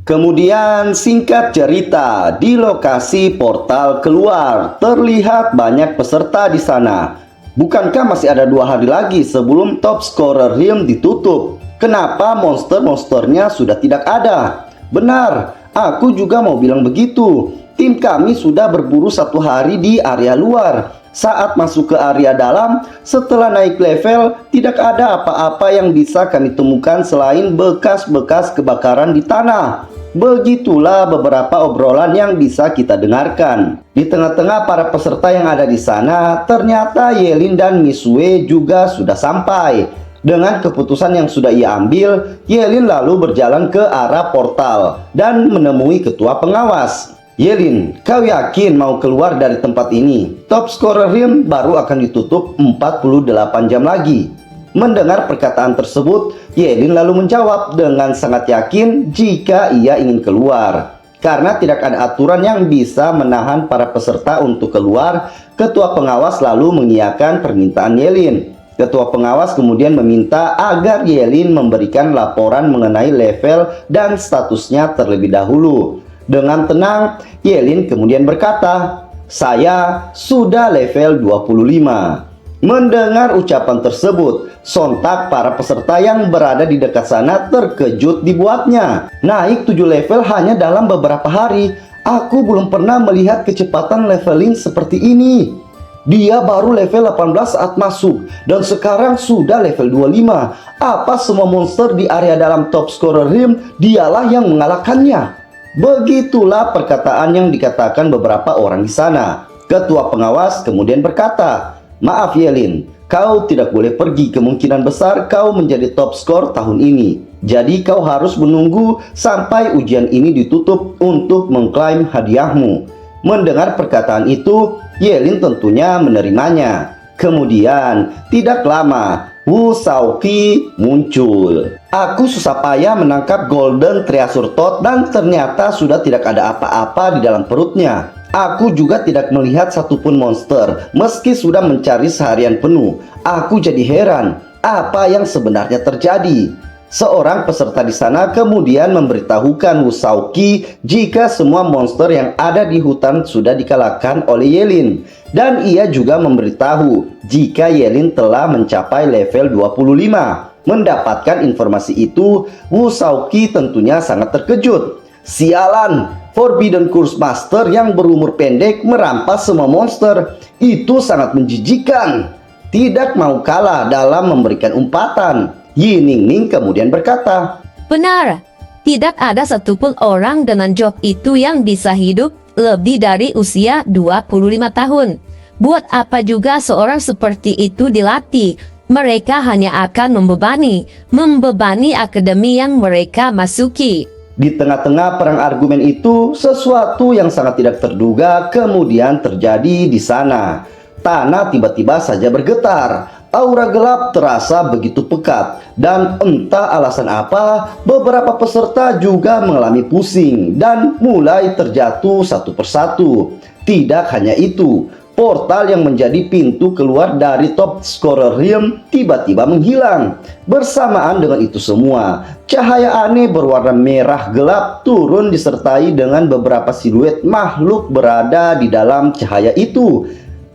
Kemudian singkat cerita, di lokasi portal keluar terlihat banyak peserta di sana. Bukankah masih ada 2 hari lagi sebelum top scorer Realm ditutup? Kenapa monster-monsternya sudah tidak ada? Benar, aku juga mau bilang begitu. Tim kami sudah berburu 1 hari di area luar. Saat masuk ke area dalam, setelah naik level, tidak ada apa-apa yang bisa kami temukan selain bekas-bekas kebakaran di tanah. Begitulah beberapa obrolan yang bisa kita dengarkan. Di tengah-tengah para peserta yang ada di sana, ternyata Yelin dan Mizue juga sudah sampai. Dengan keputusan yang sudah ia ambil, Yelin lalu berjalan ke arah portal dan menemui ketua pengawas. "Yelin, kau yakin mau keluar dari tempat ini? Top scorer Realm baru akan ditutup 48 jam lagi." Mendengar perkataan tersebut, Yelin lalu menjawab dengan sangat yakin jika ia ingin keluar. Karena tidak ada aturan yang bisa menahan para peserta untuk keluar, ketua pengawas lalu mengiyakan permintaan Yelin. Ketua pengawas kemudian meminta agar Yelin memberikan laporan mengenai level dan statusnya terlebih dahulu. Dengan tenang, Yelin kemudian berkata, "Saya sudah level 25. Mendengar ucapan tersebut, sontak para peserta yang berada di dekat sana terkejut dibuatnya. Naik 7 level hanya dalam beberapa hari. Aku belum pernah melihat kecepatan leveling seperti ini. Dia baru level 18 saat masuk dan sekarang sudah level 25. Apa semua monster di area dalam top scorer Realm dialah yang mengalahkannya?" Begitulah perkataan yang dikatakan beberapa orang di sana. Ketua pengawas kemudian berkata, "Maaf Yelin, kau tidak boleh pergi. Kemungkinan besar kau menjadi top skor tahun ini. Jadi kau harus menunggu sampai ujian ini ditutup untuk mengklaim hadiahmu." Mendengar perkataan itu, Yelin tentunya menerimanya. Kemudian, tidak lama, Wu Shaoqi muncul. "Aku susah payah menangkap Golden Treasure Toad dan ternyata sudah tidak ada apa-apa di dalam perutnya. Aku juga tidak melihat satupun monster meski sudah mencari seharian penuh. Aku jadi heran, apa yang sebenarnya terjadi?" Seorang peserta di sana kemudian memberitahukan Wu Shaoqi jika semua monster yang ada di hutan sudah dikalahkan oleh Yelin. Dan ia juga memberitahu jika Yelin telah mencapai level 25. Mendapatkan informasi itu, Wu Shaoqi tentunya sangat terkejut. Sialan, Forbidden Curse Master yang berumur pendek merampas semua monster. Itu sangat menjijikan. tidak mau kalah dalam memberikan umpatan. Yi Ningning kemudian berkata, Benar, tidak ada satupun orang dengan job itu yang bisa hidup lebih dari usia 25 tahun. Buat apa juga seorang seperti itu dilatih? Mereka hanya akan membebani akademi yang mereka masuki. Di tengah-tengah perang argumen itu, sesuatu yang sangat tidak terduga kemudian terjadi di sana. Tanah tiba-tiba saja bergetar. Aura gelap terasa begitu pekat. Dan entah alasan apa, beberapa peserta juga mengalami pusing dan mulai terjatuh satu persatu. Tidak hanya itu, portal yang menjadi pintu keluar dari top scorer realm tiba-tiba menghilang. Bersamaan dengan itu semua, cahaya aneh berwarna merah gelap turun disertai dengan beberapa siluet makhluk berada di dalam cahaya itu.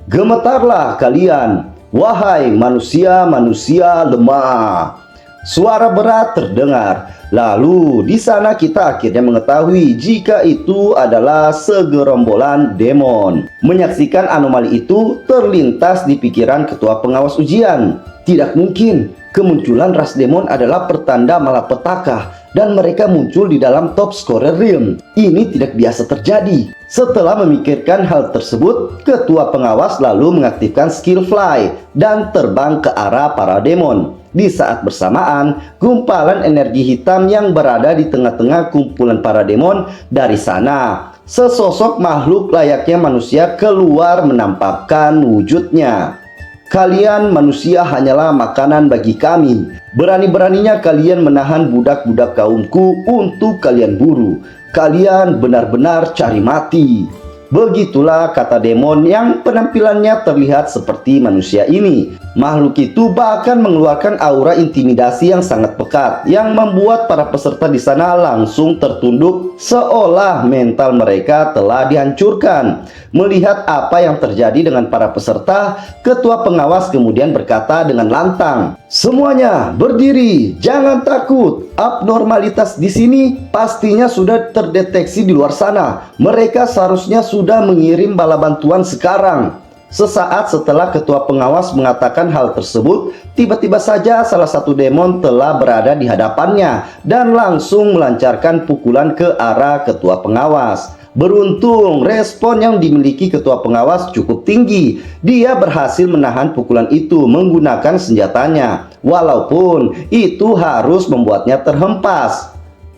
Gemetarlah kalian, wahai manusia-manusia lemah. Suara berat terdengar. Lalu di sana kita akhirnya mengetahui jika itu adalah segerombolan demon. Menyaksikan anomali itu terlintas di pikiran ketua pengawas ujian. Tidak mungkin, kemunculan ras demon adalah pertanda malapetaka dan mereka muncul di dalam top scorer realm. Ini tidak biasa terjadi. Setelah memikirkan hal tersebut, ketua pengawas lalu mengaktifkan skill fly dan terbang ke arah para demon. Di saat bersamaan, gumpalan energi hitam yang berada di tengah-tengah kumpulan para demon dari sana. Sesosok makhluk layaknya manusia keluar menampakkan wujudnya. Kalian manusia hanyalah makanan bagi kami. Berani-beraninya kalian menahan budak-budak kaumku untuk kalian buru. Kalian benar-benar cari mati. Begitulah kata demon yang penampilannya terlihat seperti manusia ini. Makhluk itu bahkan mengeluarkan aura intimidasi yang sangat pekat, yang membuat para peserta di sana langsung tertunduk seolah mental mereka telah dihancurkan. Melihat apa yang terjadi dengan para peserta, ketua pengawas kemudian berkata dengan lantang, "Semuanya berdiri, jangan takut. Abnormalitas di sini pastinya sudah terdeteksi di luar sana. Mereka seharusnya sudah mengirim bala bantuan sekarang." Sesaat setelah ketua pengawas mengatakan hal tersebut, tiba-tiba saja salah satu demon telah berada di hadapannya dan langsung melancarkan pukulan ke arah ketua pengawas. Beruntung, respon yang dimiliki ketua pengawas cukup tinggi. Dia berhasil menahan pukulan itu menggunakan senjatanya, walaupun itu harus membuatnya terhempas.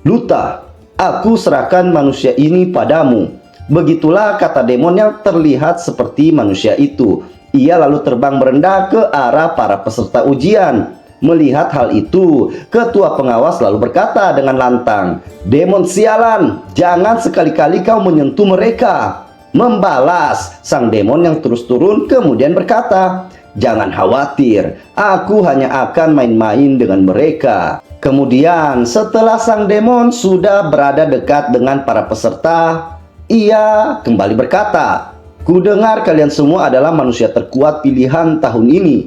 "Luta, aku serahkan manusia ini padamu." Begitulah kata demon yang terlihat seperti manusia itu. Ia lalu terbang merendah ke arah para peserta ujian. Melihat hal itu, ketua pengawas lalu berkata dengan lantang, "Demon sialan, jangan sekali-kali kau menyentuh mereka." Membalas, sang demon yang terus turun kemudian berkata, "Jangan khawatir, aku hanya akan main-main dengan mereka." Kemudian setelah sang demon sudah berada dekat dengan para peserta, ia kembali berkata, "Kudengar kalian semua adalah manusia terkuat pilihan tahun ini.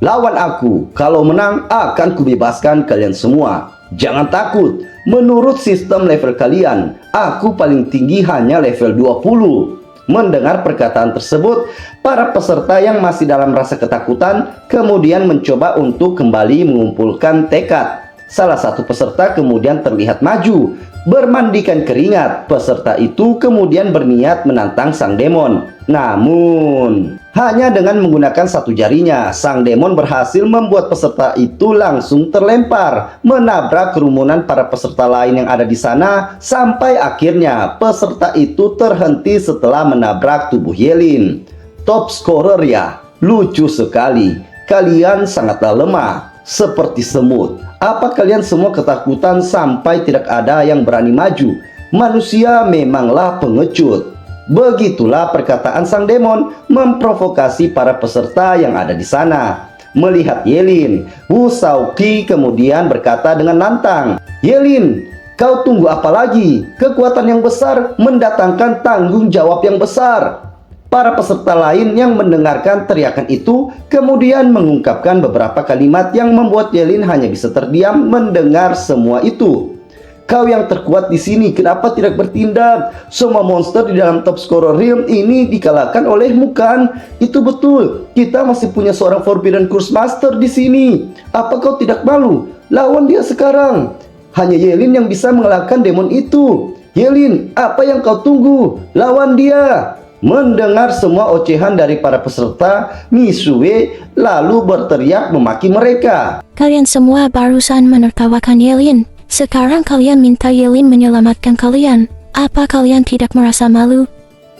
Lawan aku, kalau menang akan kubebaskan kalian semua. Jangan takut, menurut sistem level kalian, aku paling tinggi hanya level 20. Mendengar perkataan tersebut, para peserta yang masih dalam rasa ketakutan kemudian mencoba untuk kembali mengumpulkan tekad. Salah satu peserta kemudian terlihat maju, bermandikan keringat. Peserta itu kemudian berniat menantang sang demon. Namun, hanya dengan menggunakan satu jarinya, sang demon berhasil membuat peserta itu langsung terlempar, menabrak kerumunan para peserta lain yang ada di sana, sampai akhirnya peserta itu terhenti setelah menabrak tubuh Yelin. "Top scorer ya, lucu sekali. Kalian sangatlah lemah, seperti semut. Apa kalian semua ketakutan sampai tidak ada yang berani maju? Manusia memanglah pengecut." Begitulah perkataan sang demon memprovokasi para peserta yang ada di sana. Melihat Yelin, Wu Shaoqi kemudian berkata dengan lantang, "Yelin, kau tunggu apa lagi? Kekuatan yang besar mendatangkan tanggung jawab yang besar." Para peserta lain yang mendengarkan teriakan itu kemudian mengungkapkan beberapa kalimat yang membuat Yelin hanya bisa terdiam mendengar semua itu. Kau yang terkuat di sini, kenapa tidak bertindak? Semua monster di dalam top scorer realm ini dikalahkan olehmu kan? Itu betul. Kita masih punya seorang Forbidden Curse Master di sini. Apa kau tidak malu? Lawan dia sekarang. Hanya Yelin yang bisa mengalahkan demon itu. Yelin, apa yang kau tunggu? Lawan dia. Mendengar semua ocehan dari para peserta, Misue lalu berteriak memaki mereka. Kalian semua barusan menertawakan Yelin. Sekarang kalian minta Yelin menyelamatkan kalian. Apa kalian tidak merasa malu?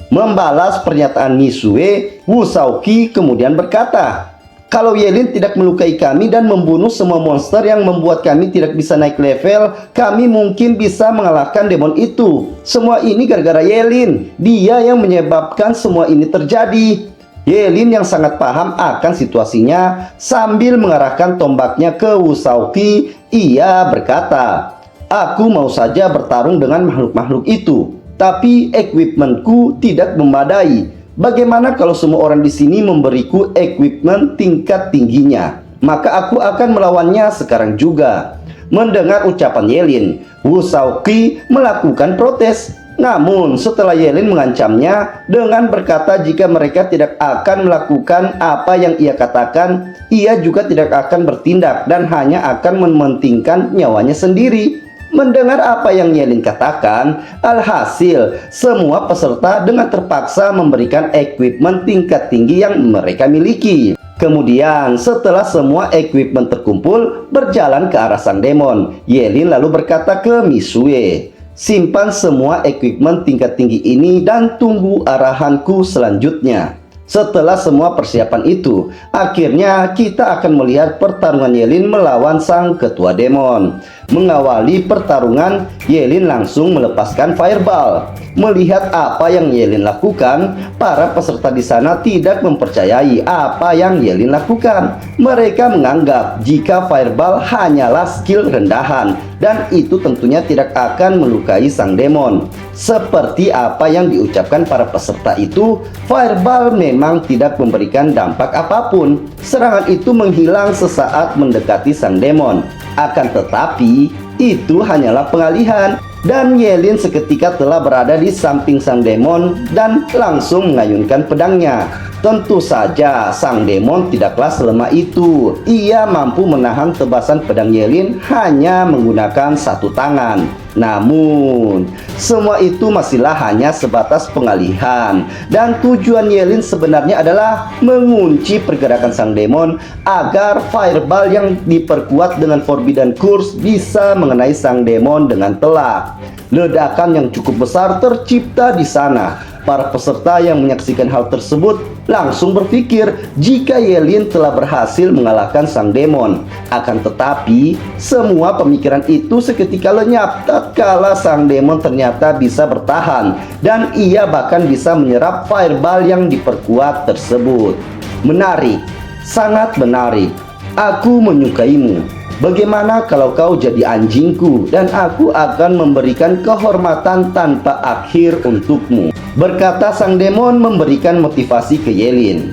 Membalas pernyataan Misue, Wu Shaoqi kemudian berkata, kalau Yelin tidak melukai kami dan membunuh semua monster yang membuat kami tidak bisa naik level, kami mungkin bisa mengalahkan demon itu. Semua ini gara-gara Yelin. Dia yang menyebabkan semua ini terjadi. Yelin yang sangat paham akan situasinya sambil mengarahkan tombaknya ke Wu Shaoqi, ia berkata, aku mau saja bertarung dengan makhluk-makhluk itu, tapi equipmentku tidak memadai. Bagaimana kalau semua orang di sini memberiku equipment tingkat tingginya? Maka aku akan melawannya sekarang juga. Mendengar ucapan Yelin, Wu Shaoqi melakukan protes. Namun setelah Yelin mengancamnya dengan berkata jika mereka tidak akan melakukan apa yang ia katakan, ia juga tidak akan bertindak dan hanya akan mementingkan nyawanya sendiri. Mendengar apa yang Yelin katakan, alhasil semua peserta dengan terpaksa memberikan equipment tingkat tinggi yang mereka miliki. Kemudian setelah semua equipment terkumpul berjalan ke arah sang demon, Yelin lalu berkata ke Misue, simpan semua equipment tingkat tinggi ini dan tunggu arahanku selanjutnya. Setelah semua persiapan itu, akhirnya kita akan melihat pertarungan Yelin melawan sang ketua demon. Mengawali pertarungan, Yelin langsung melepaskan fireball. Melihat apa yang Yelin lakukan, para peserta di sana tidak mempercayai apa yang Yelin lakukan. Mereka menganggap jika fireball hanyalah skill rendahan dan itu tentunya tidak akan melukai sang demon. Seperti apa yang diucapkan para peserta itu, fireball memang tidak memberikan dampak apapun. Serangan itu menghilang sesaat mendekati sang demon. Akan tetapi, itu hanyalah pengalihan. Dan Yelin seketika telah berada di samping sang demon dan langsung mengayunkan pedangnya. Tentu saja sang demon tidaklah selemah itu. Ia mampu menahan tebasan pedang Yelin hanya menggunakan satu tangan. Namun semua itu masihlah hanya sebatas pengalihan. Dan tujuan Yelin sebenarnya adalah mengunci pergerakan sang demon agar fireball yang diperkuat dengan Forbidden Curse bisa mengenai sang demon dengan telak. Ledakan yang cukup besar tercipta di sana. Para peserta yang menyaksikan hal tersebut langsung berpikir jika Yelin telah berhasil mengalahkan sang demon. Akan tetapi, semua pemikiran itu seketika lenyap tatkala sang demon ternyata bisa bertahan dan ia bahkan bisa menyerap fireball yang diperkuat tersebut. Menarik, sangat menarik. Aku menyukaimu. Bagaimana kalau kau jadi anjingku dan aku akan memberikan kehormatan tanpa akhir untukmu? Berkata sang demon memberikan motivasi ke Yelin.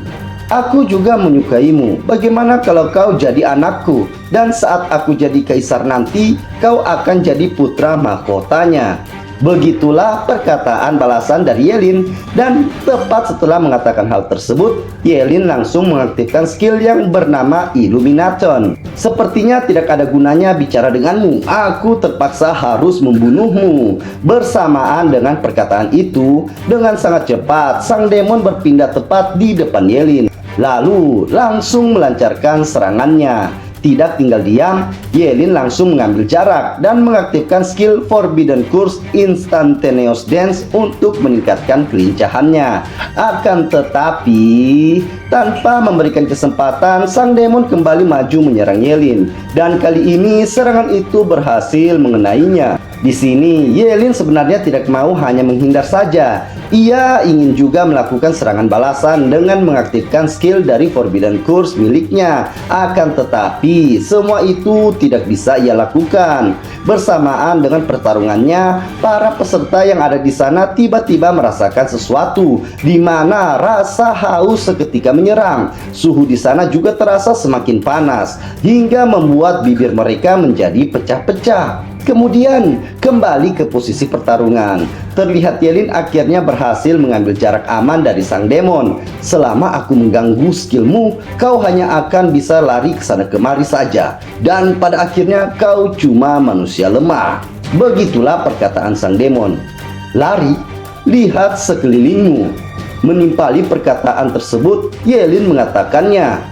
Aku juga menyukaimu. Bagaimana kalau kau jadi anakku dan saat aku jadi kaisar nanti kau akan jadi putra mahkotanya? Begitulah perkataan balasan dari Yelin. Dan tepat setelah mengatakan hal tersebut, Yelin langsung mengaktifkan skill yang bernama Illuminaton. Sepertinya tidak ada gunanya bicara denganmu. Aku terpaksa harus membunuhmu. Bersamaan dengan perkataan itu, dengan sangat cepat sang demon berpindah tepat di depan Yelin, lalu langsung melancarkan serangannya. Tidak tinggal diam, Yelin langsung mengambil jarak dan mengaktifkan skill Forbidden Curse Instantaneous Dance untuk meningkatkan kelincahannya. Akan tetapi, tanpa memberikan kesempatan, sang demon kembali maju menyerang Yelin. Dan kali ini serangan itu berhasil mengenainya. Di sini, Yelin sebenarnya tidak mau hanya menghindar saja. Ia ingin juga melakukan serangan balasan dengan mengaktifkan skill dari Forbidden Curse miliknya. Akan tetapi, semua itu tidak bisa ia lakukan. Bersamaan dengan pertarungannya, para peserta yang ada di sana tiba-tiba merasakan sesuatu, di mana rasa haus seketika menyerang. Suhu di sana juga terasa semakin panas, hingga membuat bibir mereka menjadi pecah-pecah. Kemudian kembali ke posisi pertarungan. Terlihat Yelin akhirnya berhasil mengambil jarak aman dari sang demon. Selama aku mengganggu skillmu, kau hanya akan bisa lari ke sana kemari saja. Dan pada akhirnya kau cuma manusia lemah. Begitulah perkataan sang demon. Lari, lihat sekelilingmu. Menimpali perkataan tersebut, Yelin mengatakannya.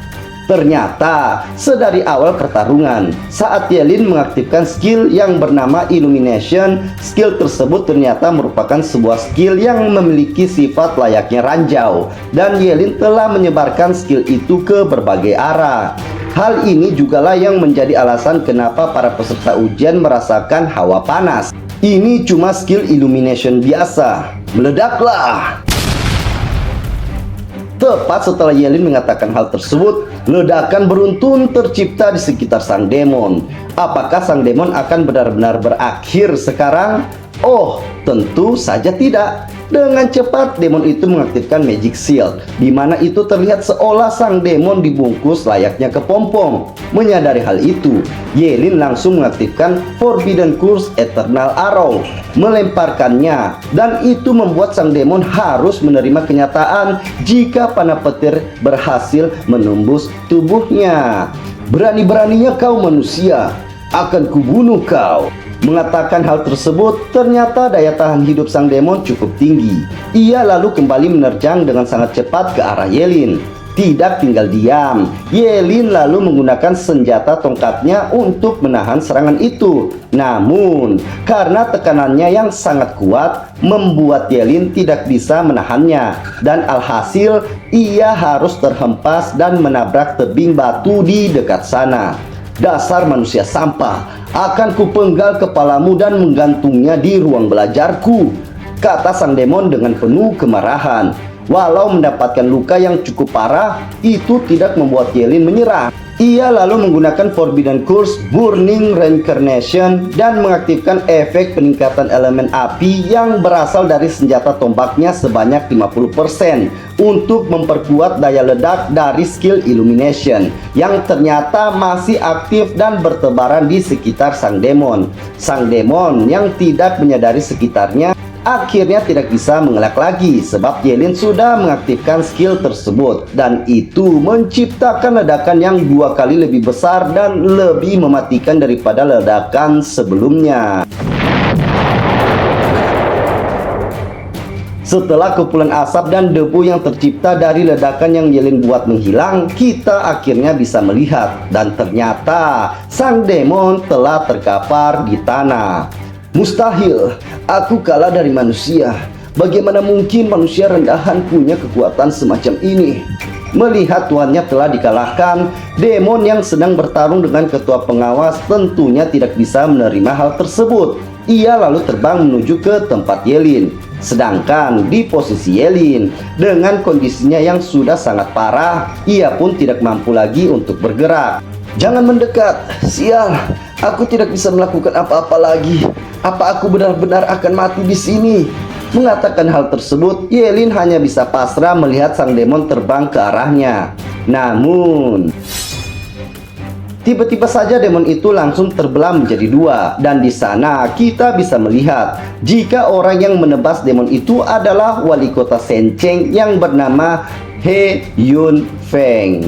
Ternyata, sedari awal pertarungan, saat Yelin mengaktifkan skill yang bernama Illumination, skill tersebut ternyata merupakan sebuah skill yang memiliki sifat layaknya ranjau, dan Yelin telah menyebarkan skill itu ke berbagai arah. Hal ini jugalah yang menjadi alasan kenapa para peserta ujian merasakan hawa panas. Ini cuma skill Illumination biasa. Meledaklah! Tepat setelah Yelin mengatakan hal tersebut, ledakan beruntun tercipta di sekitar sang demon. Apakah sang demon akan benar-benar berakhir sekarang? Oh, tentu saja tidak. Dengan cepat demon itu mengaktifkan Magic Shield, di mana itu terlihat seolah sang demon dibungkus layaknya kepompong. Menyadari hal itu, Yelin langsung mengaktifkan Forbidden Curse Eternal Arrow, melemparkannya, dan itu membuat sang demon harus menerima kenyataan jika panah petir berhasil menembus tubuhnya. Berani-beraninya kau manusia, akan kubunuh kau. Mengatakan hal tersebut, ternyata daya tahan hidup sang demon cukup tinggi. Ia lalu kembali menerjang dengan sangat cepat ke arah Yelin. Tidak tinggal diam, Yelin lalu menggunakan senjata tongkatnya untuk menahan serangan itu. Namun, karena tekanannya yang sangat kuat, membuat Yelin tidak bisa menahannya. Dan alhasil, ia harus terhempas dan menabrak tebing batu di dekat sana. Dasar manusia sampah, akan kupenggal kepalamu dan menggantungnya di ruang belajarku, kata sang demon dengan penuh kemarahan. Walau mendapatkan luka yang cukup parah, itu tidak membuat Yelin menyerah. Ia lalu menggunakan Forbidden Curse Burning Reincarnation dan mengaktifkan efek peningkatan elemen api yang berasal dari senjata tombaknya sebanyak 50% untuk memperkuat daya ledak dari skill Illumination yang ternyata masih aktif dan bertebaran di sekitar sang demon. Sang demon yang tidak menyadari sekitarnya akhirnya tidak bisa mengelak lagi sebab Yelin sudah mengaktifkan skill tersebut, dan itu menciptakan ledakan yang 2 kali lebih besar dan lebih mematikan daripada ledakan sebelumnya. Setelah kepulan asap dan debu yang tercipta dari ledakan yang Yelin buat menghilang, kita akhirnya bisa melihat, dan ternyata sang demon telah terkapar di tanah. Mustahil, aku kalah dari manusia. Bagaimana mungkin manusia rendahan punya kekuatan semacam ini? Melihat tuannya telah dikalahkan, demon yang sedang bertarung dengan ketua pengawas tentunya tidak bisa menerima hal tersebut. Ia lalu terbang menuju ke tempat Yelin. Sedangkan di posisi Yelin, dengan kondisinya yang sudah sangat parah, ia pun tidak mampu lagi untuk bergerak. Jangan mendekat, sial. Aku tidak bisa melakukan apa-apa lagi. Apa aku benar-benar akan mati di sini? Mengatakan hal tersebut, Yelin hanya bisa pasrah melihat sang demon terbang ke arahnya. Namun, tiba-tiba saja demon itu langsung terbelah menjadi 2, dan di sana kita bisa melihat jika orang yang menebas demon itu adalah wali kota Sencheng yang bernama He Yun Feng.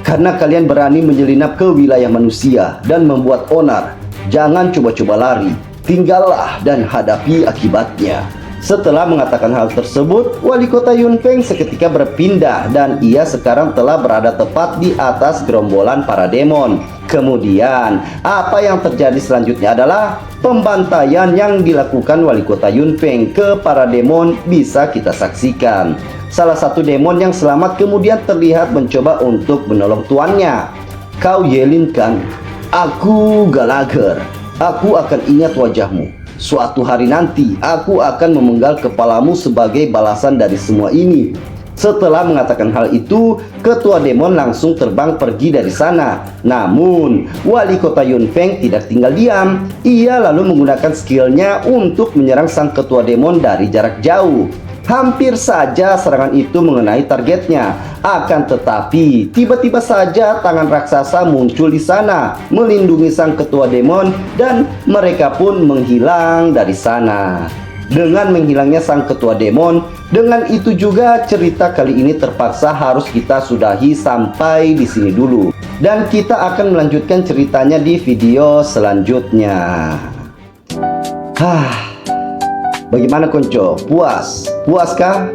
Karena kalian berani menyelinap ke wilayah manusia dan membuat onar, jangan coba-coba lari, tinggallah dan hadapi akibatnya. Setelah mengatakan hal tersebut, wali kota Yunfeng seketika berpindah dan ia sekarang telah berada tepat di atas gerombolan para demon. Kemudian, apa yang terjadi selanjutnya adalah pembantaian yang dilakukan wali kota Yunfeng ke para demon bisa kita saksikan. Salah satu demon yang selamat kemudian terlihat mencoba untuk menolong tuannya. Kau Yelin kan? Aku Gallagher. Aku akan ingat wajahmu. Suatu hari nanti aku akan memenggal kepalamu sebagai balasan dari semua ini. Setelah mengatakan hal itu, ketua demon langsung terbang pergi dari sana. Namun, wali kota Yunfeng tidak tinggal diam. Ia lalu menggunakan skillnya untuk menyerang sang ketua demon dari jarak jauh. Hampir saja serangan itu mengenai targetnya. Akan tetapi, tiba-tiba saja tangan raksasa muncul di sana, melindungi sang ketua demon, dan mereka pun menghilang dari sana. Dengan menghilangnya sang ketua demon, dengan itu juga cerita kali ini terpaksa harus kita sudahi sampai di sini dulu. Dan kita akan melanjutkan ceritanya di video selanjutnya. Bagaimana konco? Puas? Puaskah?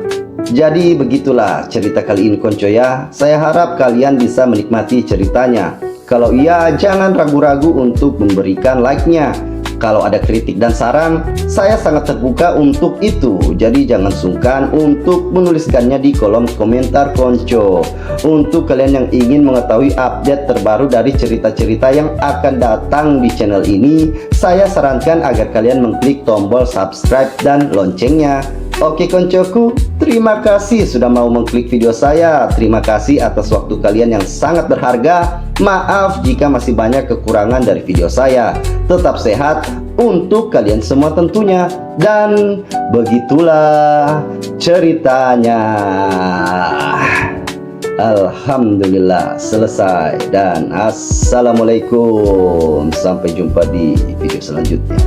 Jadi begitulah cerita kali ini konco ya. Saya harap kalian bisa menikmati ceritanya. Kalau iya, jangan ragu-ragu untuk memberikan like-nya. Kalau ada kritik dan saran, saya sangat terbuka untuk itu. Jadi jangan sungkan untuk menuliskannya di kolom komentar konco. Untuk kalian yang ingin mengetahui update terbaru dari cerita-cerita yang akan datang di channel ini, saya sarankan agar kalian mengklik tombol subscribe dan loncengnya. Oke koncoku, terima kasih sudah mau mengklik video saya. Terima kasih atas waktu kalian yang sangat berharga. Maaf jika masih banyak kekurangan dari video saya. Tetap sehat untuk kalian semua tentunya. Dan begitulah ceritanya. Alhamdulillah selesai. Dan assalamualaikum. Sampai jumpa di video selanjutnya.